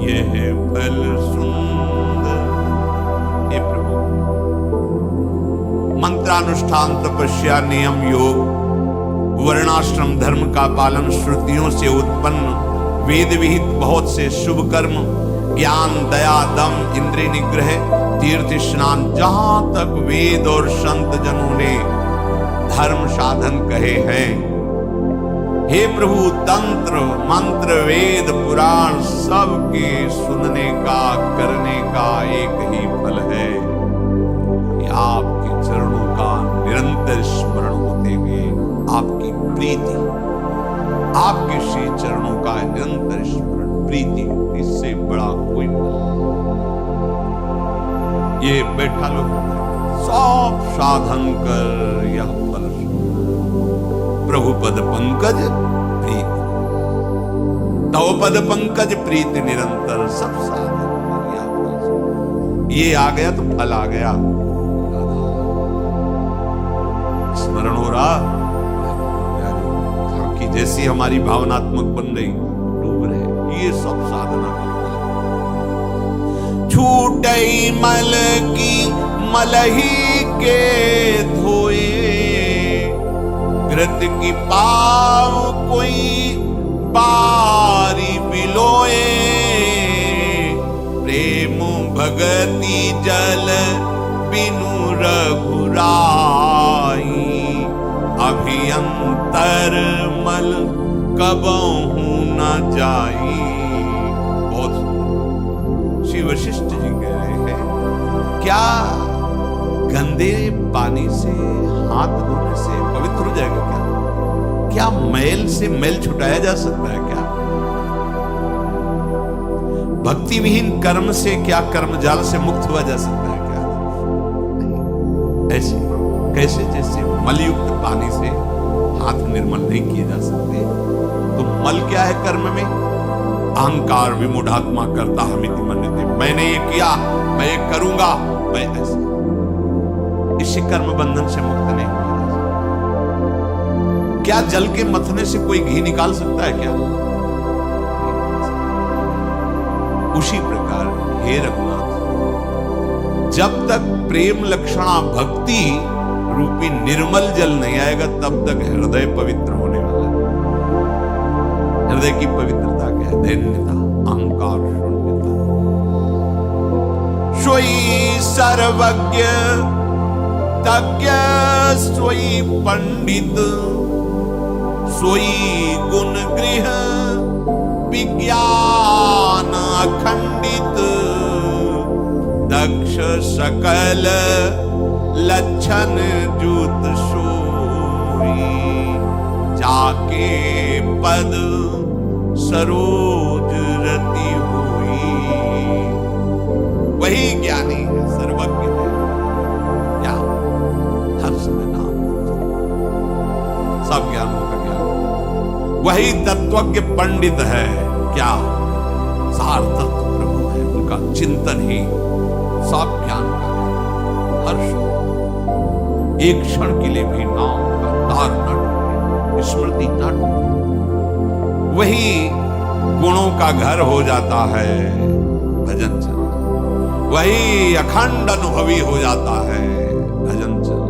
यह फल सुंदर। हे प्रभु, मंत्रानुष्ठान, तपस्या, नियम, योग, वर्णाश्रम धर्म का पालन, श्रुतियों से उत्पन्न वेद विहित बहुत से शुभ कर्म, ज्ञान, दया, दम, इंद्रिय निग्रह, तीर्थ स्नान, जहां तक वेद और संत जनों ने धर्म साधन कहे हैं, हे प्रभु, तंत्र मंत्र वेद पुराण सबके सुनने का, करने का एक ही फल है कि आपके चरणों का निरंतर स्मरण होते हुए आपकी प्रीति, आपके श्री चरणों का निरंतर स्मरण, प्रीति, इससे बड़ा कोई ये बैठा लोग सब साधन कर यह फल प्रभु पद पंकज प्रीति, तव पद पंकज प्रीति निरंतर, सब साधन कर यह फल। ये आ गया तो फल आ गया, स्मरण हो रहा कि जैसी हमारी भावनात्मक बन रही, डूब रहे, ये सब साधना का फल। छूटई मल की मलही के धोए, कृत की पाव कोई बारी बिलोए, प्रेम भगति जल बिनु रघुराई, अभियंतर मल कबहू न जाई। बहुत श्री वशिष्ठ जी कह रहे हैं, क्या गंदे पानी से हाथ धोने से पवित्र हो जाएगा क्या? क्या मैल से मैल छुटाया जा सकता है क्या? भक्ति विहीन कर्म से क्या कर्म जाल से मुक्त हुआ जा सकता है क्या? नहीं। ऐसे कैसे जैसे मलयुक्त पानी से हाथ निर्मल नहीं किए जा सकते, तो मल क्या है कर्म में? अहंकार विमूढ़ात्मा करता हमिति मन्यते, मैंने ये किया, मैं ये करूंगा, मैं ऐसे। इससे कर्म बंधन से मुक्त नहीं हुआ जा सकता। क्या जल के मथने से कोई घी निकाल सकता है क्या? उसी प्रकार हे रघुनाथ, जब तक प्रेम लक्षणा भक्ति रूपी निर्मल जल नहीं आएगा, तब तक हृदय पवित्र होने वाला है। हृदय की पवित्रता क्या है? दैन्यता, अहंकार, शून्यता। सोई सर्वज्ञ तज्ञ सोई पंडित, सोई गुण गृह विज्ञान अखंडित, दक्ष सकल लक्षण जूत सोई, जाके पद सरोज रति हुई। वही ज्ञानी है, सर्वज्ञ है, क्या हर समय नाम सब ज्ञानों का ज्ञान। वही तत्वज्ञ पंडित है, क्या सार तत्व प्रभु है, उनका चिंतन ही सब ज्ञान का हर्ष। एक क्षण के लिए भी नाम का तार न टूटे, स्मृति न टूटे। वही गुणों का घर हो जाता है भजन चल, वही अखंड अनुभवी हो जाता है भजन चल।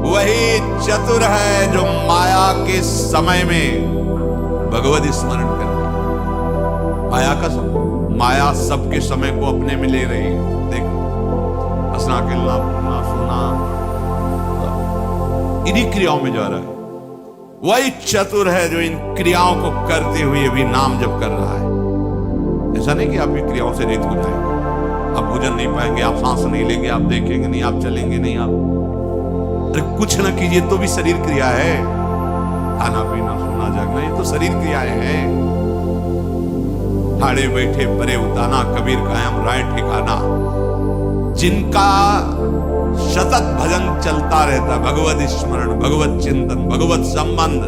वही चतुर है जो माया के समय में भगवत स्मरण करते। माया का समय, माया सबके समय को अपने में ले रही है। देखो, हंसना, खेलना, बोलना, सोना, इन्हीं क्रियाओं में जा रहा है। वही चतुर है जो इन क्रियाओं को करते हुए भी नाम जप कर रहा है। ऐसा नहीं कि आप इन क्रियाओं से रहित हो जाएंगे, आप भोजन नहीं पाएंगे, आप सांस नहीं लेंगे, आप देखेंगे नहीं, आप चलेंगे नहीं, आप अरे कुछ ना कीजिए तो भी शरीर क्रिया है। खाना पीना, सोना, जागना, ये तो शरीर क्रियाएं हैं। ठाड़े बैठे परे उताना, कबीर कायम राय ठिकाना। जिनका सतत भजन चलता रहता, भगवत स्मरण, भगवत चिंतन, भगवत संबंध,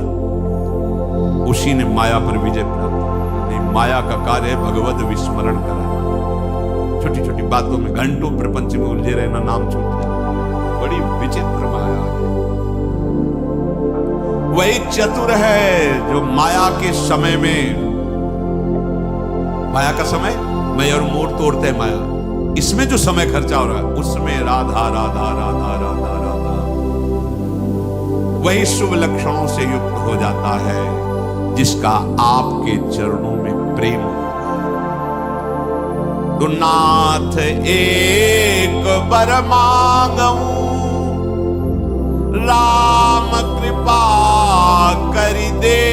उसी ने माया पर विजय प्राप्त। नहीं, माया का कार्य है भगवत विस्मरण कराना। छोटी छोटी बातों में घंटों प्रपंच में उलझे रहना, नाम छूट जाए। बड़ी विचित्र माया है। वही चतुर है जो माया के समय में, माया का समय मैं और मोर तोड़ते हैं माया, इसमें जो समय खर्चा हो रहा है उसमें राधा राधा राधा राधा राधा, वही शुभ लक्षणों से युक्त हो जाता है जिसका आपके चरणों में प्रेम हो। तो नाथ एक बर मांगऊं, राम कृपा कर दे,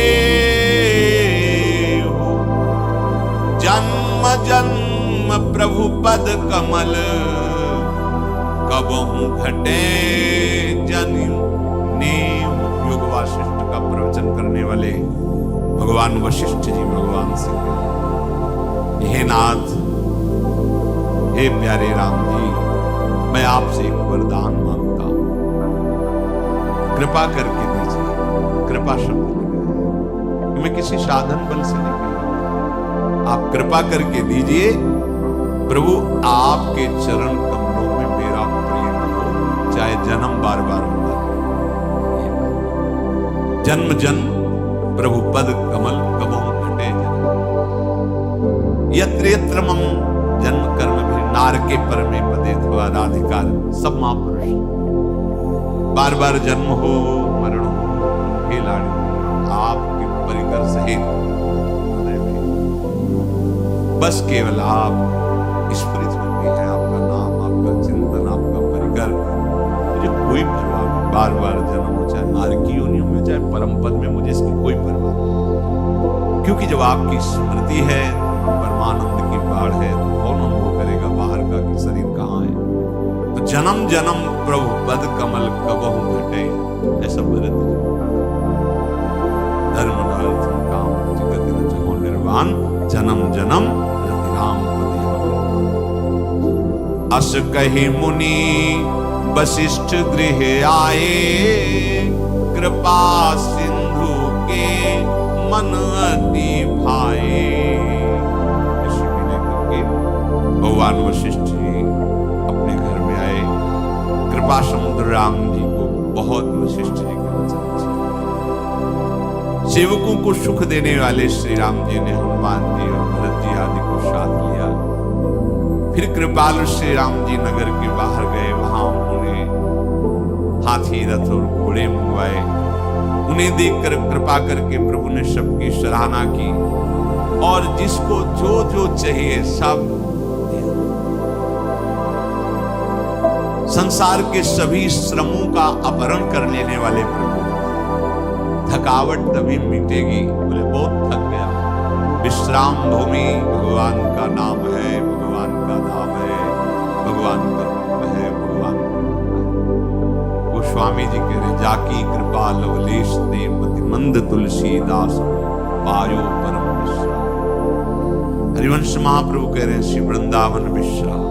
जन्म जन्म प्रभु पद कमल, कबहू घटे जन्म नेम। योग वासिष्ठ का प्रवचन करने वाले भगवान वशिष्ठ जी भगवान से, हे नाथ, हे प्यारे राम जी, मैं आपसे एक वरदान मांगता हूं, कृपा करके दीजिए। कृपा शब्द मैं किसी साधन बल से नहीं, आप कृपा करके दीजिए। प्रभु आपके चरण कमलों में मेरा प्रेम हो, चाहे जन्म बार बार होता है, जन्म जन्म प्रभु पद कमल कबहू घटे जन्म। यत्र यत्र मम जन्म कर्म भी नारके परमे पदे थवा राधिकार। सब महापुरुष, बार बार जन्म हो मरण हो, हे लाड़ी, आपके परिकर सहित बस केवल आप स्फुरित होती है, आपका नाम, आपका चिंतन, आपका परिकर। मुझे कोई परवाह नहीं, बार बार जन्म हो, चाहे नारकी योनियों परम पद में, मुझे इसकी कोई परवाह नहीं। क्योंकि जब आपकी स्मृति है, परमानंद की बाढ़ है, तो कौन अनुभव करेगा बाहर का कि शरीर कहाँ है। तो जन्म जन्म प्रभु पद कमल कबहु घटे, ऐसा भरत धर्म अर्थ काम जगत न जहो निर्वाण, जन्म जन्म रति राम पद यह। अस कहि मुनि वशिष्ठ गृह आए, कृपा सिंधु के मन अति भाए। ऋषि विनय करके भगवान वशिष्ठ जी अपने घर में आए। कृपा समुद्र राम जी को बहुत वशिष्ठ जी के वचन अच्छे। सेवकों को सुख देने वाले श्री राम जी ने हनुमान जी और भरत जी आदि को साथ लिया। फिर कृपालु श्री राम जी नगर के बाहर गए। वहां उन्होंने हाथी, रथ और घोड़े मंगवाए। उन्हें देखकर कृपा करके प्रभु ने सबकी सराहना की और जिसको जो जो चाहिए सब दिया। संसार के सभी श्रमों का अपहरण कर लेने वाले प्रभु, थकावट तभी मिटेगी, बोले बहुत थक गया। विश्राम भूमि भगवान का नाम है, भगवान का धाम है, भगवान का रूप है, भगवान का रूप है। वो स्वामी जी कह रहे, जाकी कृपा लवलेश दे मतिमंद तुलसीदास पायो परम विश्राम। हरिवंश महाप्रभु कह रहे हैं, श्री वृंदावन विश्राम,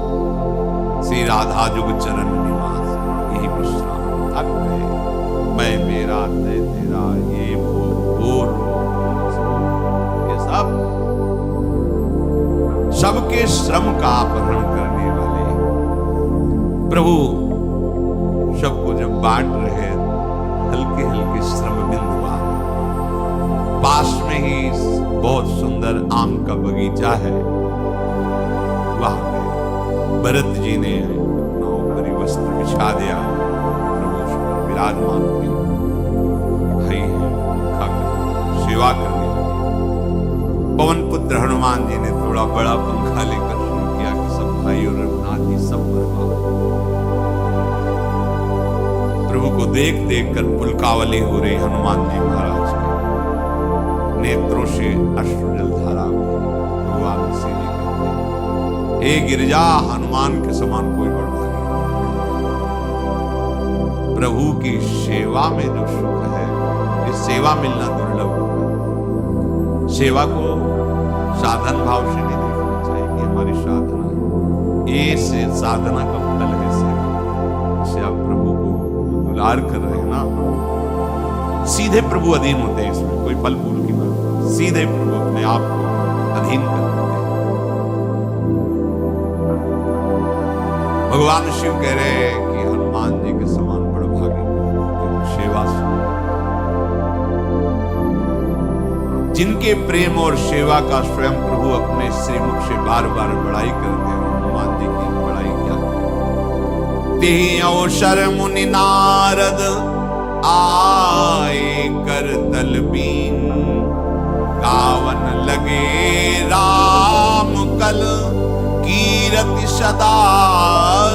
श्री राधा जुग चरण निवास, यही विश्राम। थक गए, मैं मेरा तय तेरा, ये वो ये सब सबके श्रम का अपहरण करने वाले प्रभु सबको जब बांट रहे, हल्के हल्के श्रम बिंदु आ। पास में ही बहुत सुंदर आम का बगीचा है, वहां पे भरत जी ने अपना ऊपरी वस्त्र बिछा दिया। प्रभु उस पर विराजमान हुए, भाई सेवा करने लगे। पवन पुत्र हनुमान जी ने थोड़ा बड़ा पंखा लेकर शुरू किया कि सब भाई और रघुनाथ जी सब प्रभु को देख देख कर पुलकावली हो रही हनुमान जी महाराज के नेत्रों से अश्रुजल धारा भगवान से निकलते। हे गिरिजा, हनुमान के समान कोई बड़ा नहीं। प्रभु की सेवा में जो सुख है, ये सेवा मिलना दुर्लभ है। सेवा को साधन भाव से नहीं देखना चाहिए कि हमारी साधना है, ये से साधना का फल है सेवा। इससे आप प्रभु को दुलार कर रहे हैं ना, सीधे प्रभु अधीन होते हैं। इसमें कोई फल फूल की बात नहीं, सीधे प्रभु अपने आप को अधीन कर देते हैं। भगवान शिव कह रहे हैं कि हनुमान जी के समान बड़ भागी सेवा से, जिनके प्रेम और सेवा का स्वयं प्रभु अपने श्रीमुख से बार बार बड़ाई करते हैं। हनुमान जी की बड़ाई क्या है। तेहि अवसर मुनि नारद आए कर तलबीन, गावन लगे राम कल कीरति सदा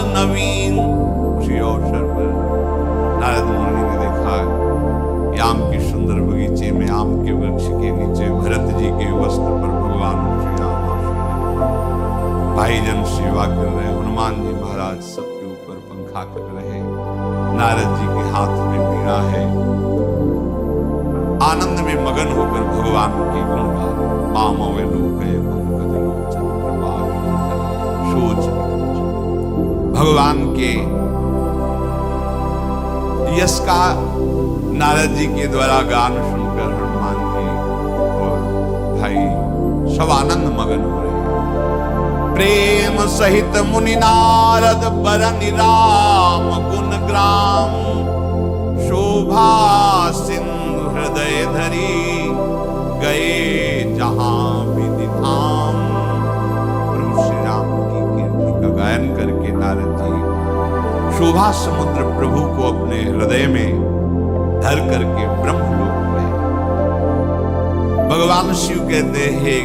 नवीन। उसी अवसर पर नारद मुनि ने देखा कि आम के सुंदर बगीचे में, आम के वृक्ष के नीचे भरत जी के वस्त्र पर भगवान श्री राम भाई जन सेवा कर रहे हैं। हनुमान जी महाराज सबके ऊपर पंखा कर रहे हैं। नारद जी के हाथ में वीणा है। आनंद में मगन होकर भगवान की गुणगान। पामवे लोग गए पंकज लोचन कृपा सोच। भगवान के यश का नारद जी के द्वारा गान सुनकर हनुमान जी और भाई सब आनंद मगन हो रहे हैं। प्रेम सहित मुनि नारद बरनि राम गुण ग्राम, शोभा सिंधु हृदय धरी गए जहां विधि धाम। प्रभु श्री राम की कीर्ति का गायन करके नारद जी शोभा समुद्र प्रभु को अपने हृदय में धर करके ब्रह्मलोक में। भगवान शिव कहते हैं,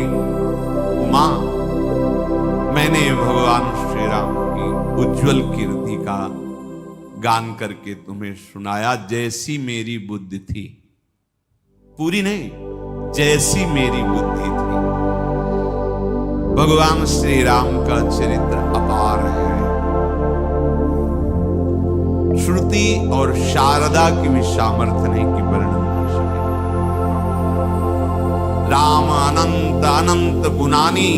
उमा, मैंने भगवान श्री राम की उज्जवल कीर्ति का गान करके तुम्हें सुनाया। जैसी मेरी बुद्धि थी पूरी नहीं, जैसी मेरी बुद्धि थी। भगवान श्री राम का चरित्र अपार है। श्रुति और शारदा की भी सामर्थ्य नहीं कि वर्णन कर सके। राम अनंत अनंत गुणानी,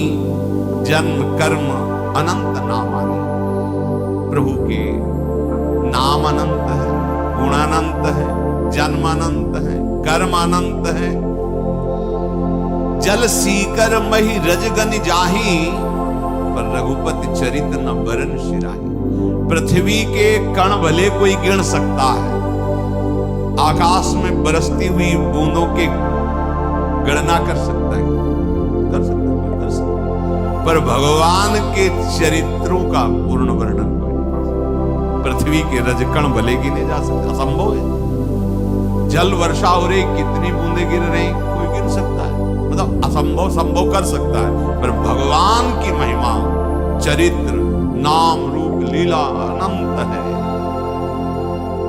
जन्म कर्म अनंत नामानी। प्रभु के नाम अनंत है, गुण अनंत है, जन्म अनंत है, कर्म अनंत है। जल सीकर मही रजगन जाही, पर रघुपति चरित न बरन शिराही। पृथ्वी के कण भले कोई गिन सकता है, आकाश में बरसती हुई बूंदों के गणना कर सकता है, कर सकता है, कर सकता है। पर भगवान के चरित्रों का पूर्ण वर्णन पृथ्वी के रजकण भले गिने जा सकते, असंभव है। जल वर्षा हो रही, कितनी बूंदे गिर रही, कोई गिन सकता है, मतलब असंभव संभव कर सकता है। पर भगवान की महिमा, चरित्र, नाम, रूप, लीला अनंत है।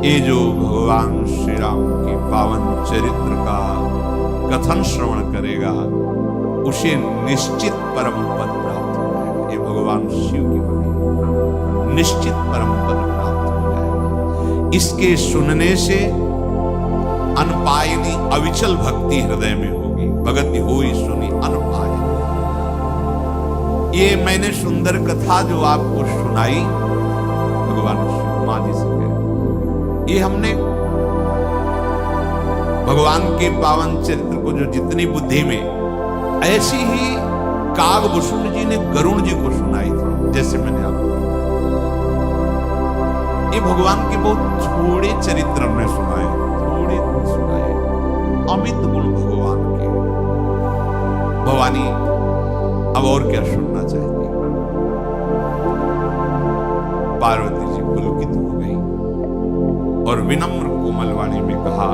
ये जो भगवान श्री राम की पावन चरित्र का कथन श्रवण करेगा, उसे निश्चित परम पद प्राप्त हो जाएगा। ये भगवान शिव की वाणी, निश्चित परम पद प्राप्त हो जाएगा। इसके सुनने से अनपायनी अविचल भक्ति हृदय में होगी। भगति होई सुनी अनपायनी। ये मैंने सुंदर कथा जो आपको सुनाई भगवान शिव माँ जी से, ये हमने भगवान के पावन चरित्र को जो जितनी बुद्धि में, ऐसी ही कागभूषण जी ने गरुण जी को सुनाई थी। जैसे मैंने आपको, ये भगवान के बहुत थोड़े चरित्र हमने सुनाए, थोड़े सुनाए। अमित गुण भगवान के। भवानी अब और क्या सुनना चाहती? पार्वती जी पुलकित हो गई और विनम्र कोमल वाणी में कहा,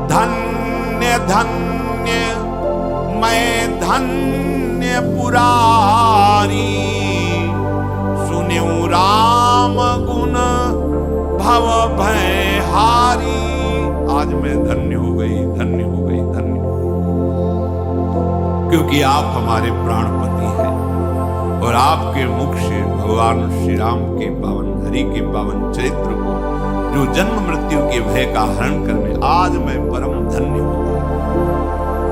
धन्य धन्य मैं धन्य पुरारी, सुन्यु राम गुण भव भय हारी। आज मैं धन्य हो गई, धन्य हो गई, धन्य, क्योंकि आप हमारे प्राणपति हैं और आपके मुख से भगवान श्री राम के पावन, हरि के पावन चरित्र को, जो जन्म मृत्यु के भय का हरण करने, आज मैं परम धन्य हो गया।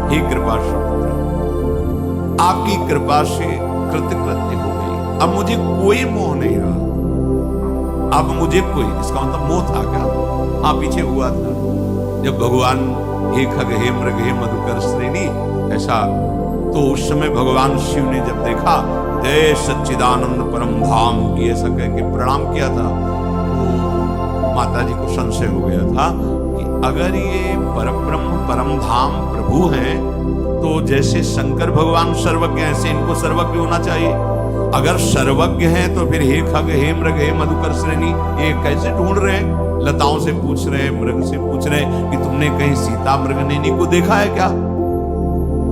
हे कृपा सुपुत्र, आपकी कृपा से कृतकृत्य हो गई। अब मुझे कोई मोह नहीं रहा। अब मुझे कोई, इसका मतलब मोह था क्या? हाँ, पीछे हुआ था जब भगवान हे खग हे मृग हे मधुकर श्रेणी, ऐसा तो उस समय भगवान शिव ने जब देखा, जय सच्चिदानंद परम धाम की, ऐसा कह के प्रणाम किया था, माता जी को संशय हो गया था कि अगर ये परब्रह्म परम धाम प्रभु हैं, तो जैसे शंकर भगवान सर्वज्ञ हैं, ऐसे इनको सर्वज्ञ होना चाहिए। अगर सर्वज्ञ हैं तो फिर हे खग हे मृग हे मधुकर श्रेणी, ये कैसे ढूंढ रहे हैं? लताओं से पूछ रहे हैं, मृग से पूछ रहे हैं कि तुमने कहीं सीता मृगनेनी को देखा है क्या?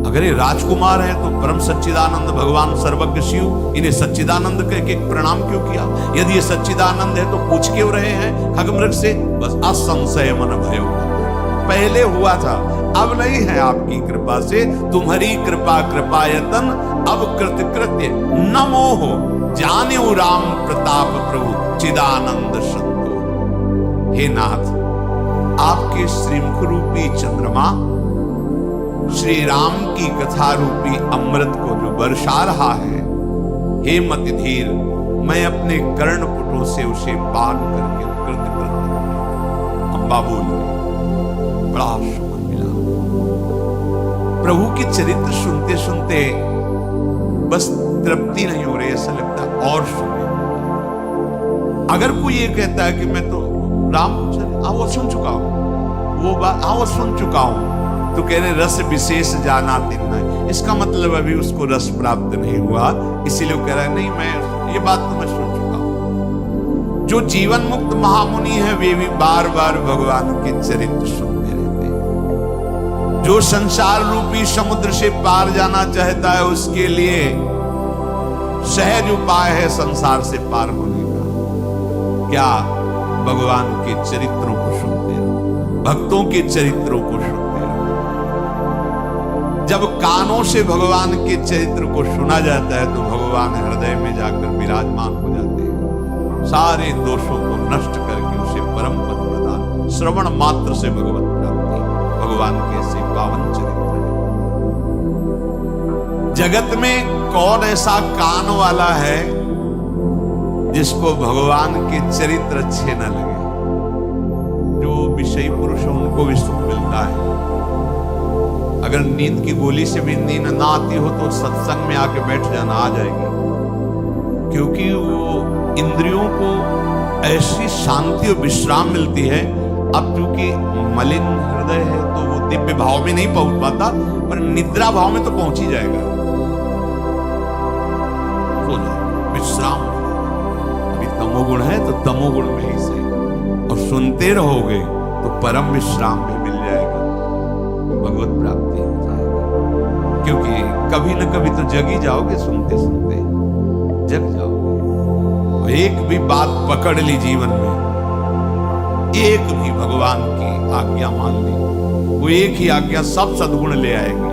अगर ये राजकुमार है तो परम सच्चिदानंद भगवान सर्वज्ञ शिव, इन्हें सच्चिदानंद कह के प्रणाम क्यों किया? यदि ये सच्चिदानंद है तो पूछ क्यों रहे हैं खगमृग से? बस असंशय मन भयो, पहले हुआ था, अब नहीं है। आपकी कृपा से, तुम्हारी कृपा कृपायतन, अब कृतकृत्य न मोह, जान्यु राम प्रताप प्रभु चिदानंद संतो। हे नाथ, आपके श्रीमुख रूपी चंद्रमा श्री राम की कथा रूपी अमृत को जो बरसा रहा है, हे मति धीर, मैं अपने कर्णपुटों से उसे पान करके कृतकृत्य। अम्बा बोली, बड़ा सुख मिला। प्रभु की चरित्र सुनते सुनते बस तृप्ति नहीं हो रही, ऐसा लगता है और सुने। अगर कोई ये कहता है कि मैं तो राम वो सुन चुका हूं, वो बात वो सुन चुका हूं, तो कह रहे रस विशेष जाना तिन्ना, इसका मतलब अभी उसको रस प्राप्त नहीं हुआ, इसीलिए वो कह रहा है नहीं, मैं ये बात तो मैं सुन चुका हूं। जो जीवन मुक्त महामुनि है, वे भी बार बार भगवान के चरित्र सुनते रहते हैं। जो संसार रूपी समुद्र से पार जाना चाहता है, उसके लिए सहज उपाय है संसार से पार होने का। क्या? भगवान के चरित्रों को सुनते रहो, भक्तों के चरित्रों को सुनते रहो। जब कानों से भगवान के चरित्र को सुना जाता है तो भगवान हृदय में जाकर विराजमान हो जाते हैं, सारे दोषों को नष्ट करके उसे परम पद प्रदान। श्रवण मात्र से भगवत प्राप्ति, भगवान के ऐसे पावन चरित्र है। जगत में कौन ऐसा कान वाला है जिसको भगवान के चरित्र अच्छे न लगे? जो विषयी पुरुष है उनको भी सुख मिलता है। अगर नींद की गोली से भी नींद ना आती हो तो सत्संग में आके बैठ जाना, आ जाएगी, क्योंकि वो इंद्रियों को ऐसी शांति और विश्राम मिलती है। अब क्योंकि मलिन हृदय है तो वो दिव्य भाव में नहीं पहुंच पाता, पर निद्रा भाव में तो पहुंच ही जाएगा, हो जाएगा, विश्राम। अभी तमोगुण है तो तमोगुण में ही सही, और सुनते रहोगे तो परम विश्राम भी मिल जाएगा, भगवत प्राप्ति हो जाएगी। क्योंकि कभी न कभी तो जग ही जाओगे, सुनते सुनते जग जाओगे। एक भी बात पकड़ ली जीवन में, एक भी भगवान की आज्ञा मान ली, वो एक ही आज्ञा सब सद्गुण ले आएगी।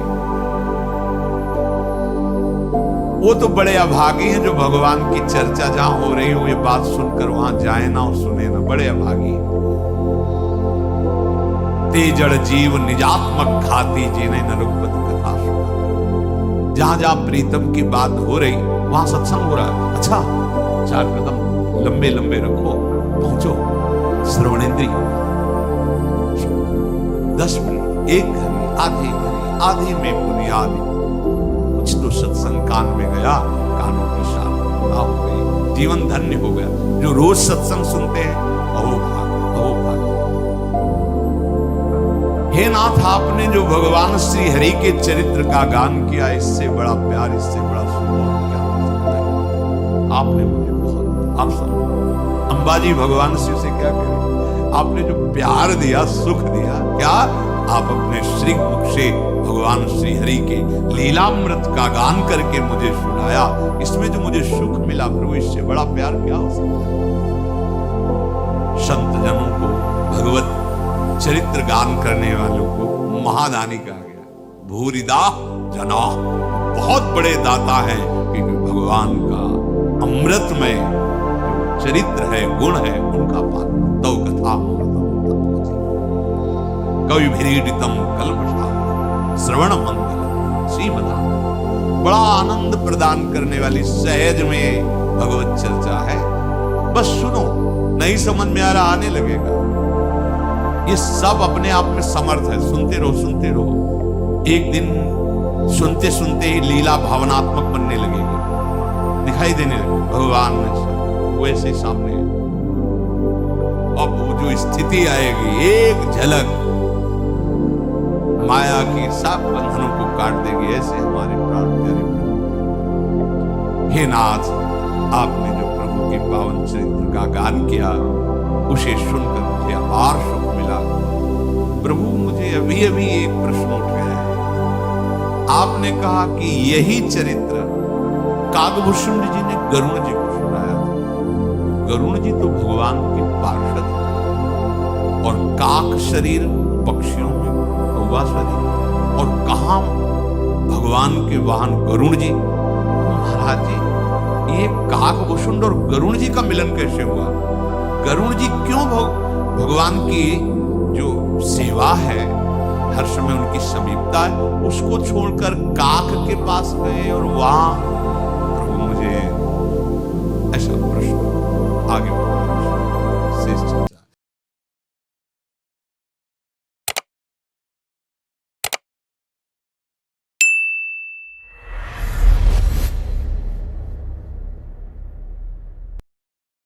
वो तो बड़े अभागी हैं जो भगवान की चर्चा जहां हो रही हो ये बात सुनकर वहां जाए ना और सुने ना, बड़े अभागी। ते जड़ जीव निजात्मक खाती जिन्हें न रुकवत कथा सुना। जहां जहां प्रीतम की बात हो रही वहां सत्संग हो रहा है, अच्छा 4 कदम लंबे लंबे रखो, पहुंचो श्रवणेन्द्रिय, 10 मिनट, 1 घड़ी, आधी घड़ी, आधी में बुनियादी कुछ तो सत्संग कान में गया, कानों की शांति हो गई, जीवन धन्य हो गया। जो रोज सत्संग सुनते हैं, अहो भाग, अहो भाग। हे नाथ, आपने जो भगवान श्री हरि के चरित्र का गान किया, इससे बड़ा प्यार, इससे बड़ा सुकून क्या हो सकता है? आपने मुझे बहुत, आप सब अंबाजी भगवान शिव से क्या करें, आपने जो प्यार दिया, सुख दिया, क्या आप अपने श्री मुख से भगवान श्री हरि के लीलामृत का गान करके मुझे सुनाया, इसमें जो मुझे सुख मिला प्रभु, इससे बड़ा प्यार क्या हो सकता है? संत जनों को, भगवत चरित्र गान करने वालों को महादानी कहा गया। भूरिदा जना, बहुत बड़े दाता हैं, क्योंकि भगवान का अमृतमय चरित्र है, गुण है, उनका पान तव कथा कवि भीड़ितम कल्पशा श्रवण मंगल श्रीमदान। बड़ा आनंद प्रदान करने वाली सहज में भगवत चर्चा है। बस सुनो, नहीं समझ में आ रहा, आने लगेगा। ये सब अपने आप में समर्थ है, सुनते रहो, सुनते रहो। एक दिन सुनते सुनते ही लीला भावनात्मक बनने लगेगी, दिखाई देने लगेगी भगवान में वैसे सामने। अब वो जो स्थिति आएगी, एक झलक माया की सब बंधनों को काट देगी, ऐसे हमारे प्राण प्यारे प्रभु। हे नाथ, आपने जो प्रभु के पावन चरित्र का गान किया, उसे सुनकर मुझे अपार सुख मिला। प्रभु, मुझे अभी अभी एक प्रश्न उठ गया है। आपने कहा कि यही चरित्र काकभूषण जी ने गरुण जी को सुनाया था। गरुण जी तो भगवान के पार्षद हैं, और काक शरीर पक्षियों में, कौवा शरीर, और कहां भगवान के वाहन गरुण जी। महाराज जी, ये काकभूषण और गरुण जी का मिलन कैसे हुआ? गरुण जी क्यों भगवान की जो सेवा है, हर समय उनकी समीपता है, उसको छोड़कर काक के पास गए? और वहां प्रभु, मुझे ऐसा प्रश्न आगे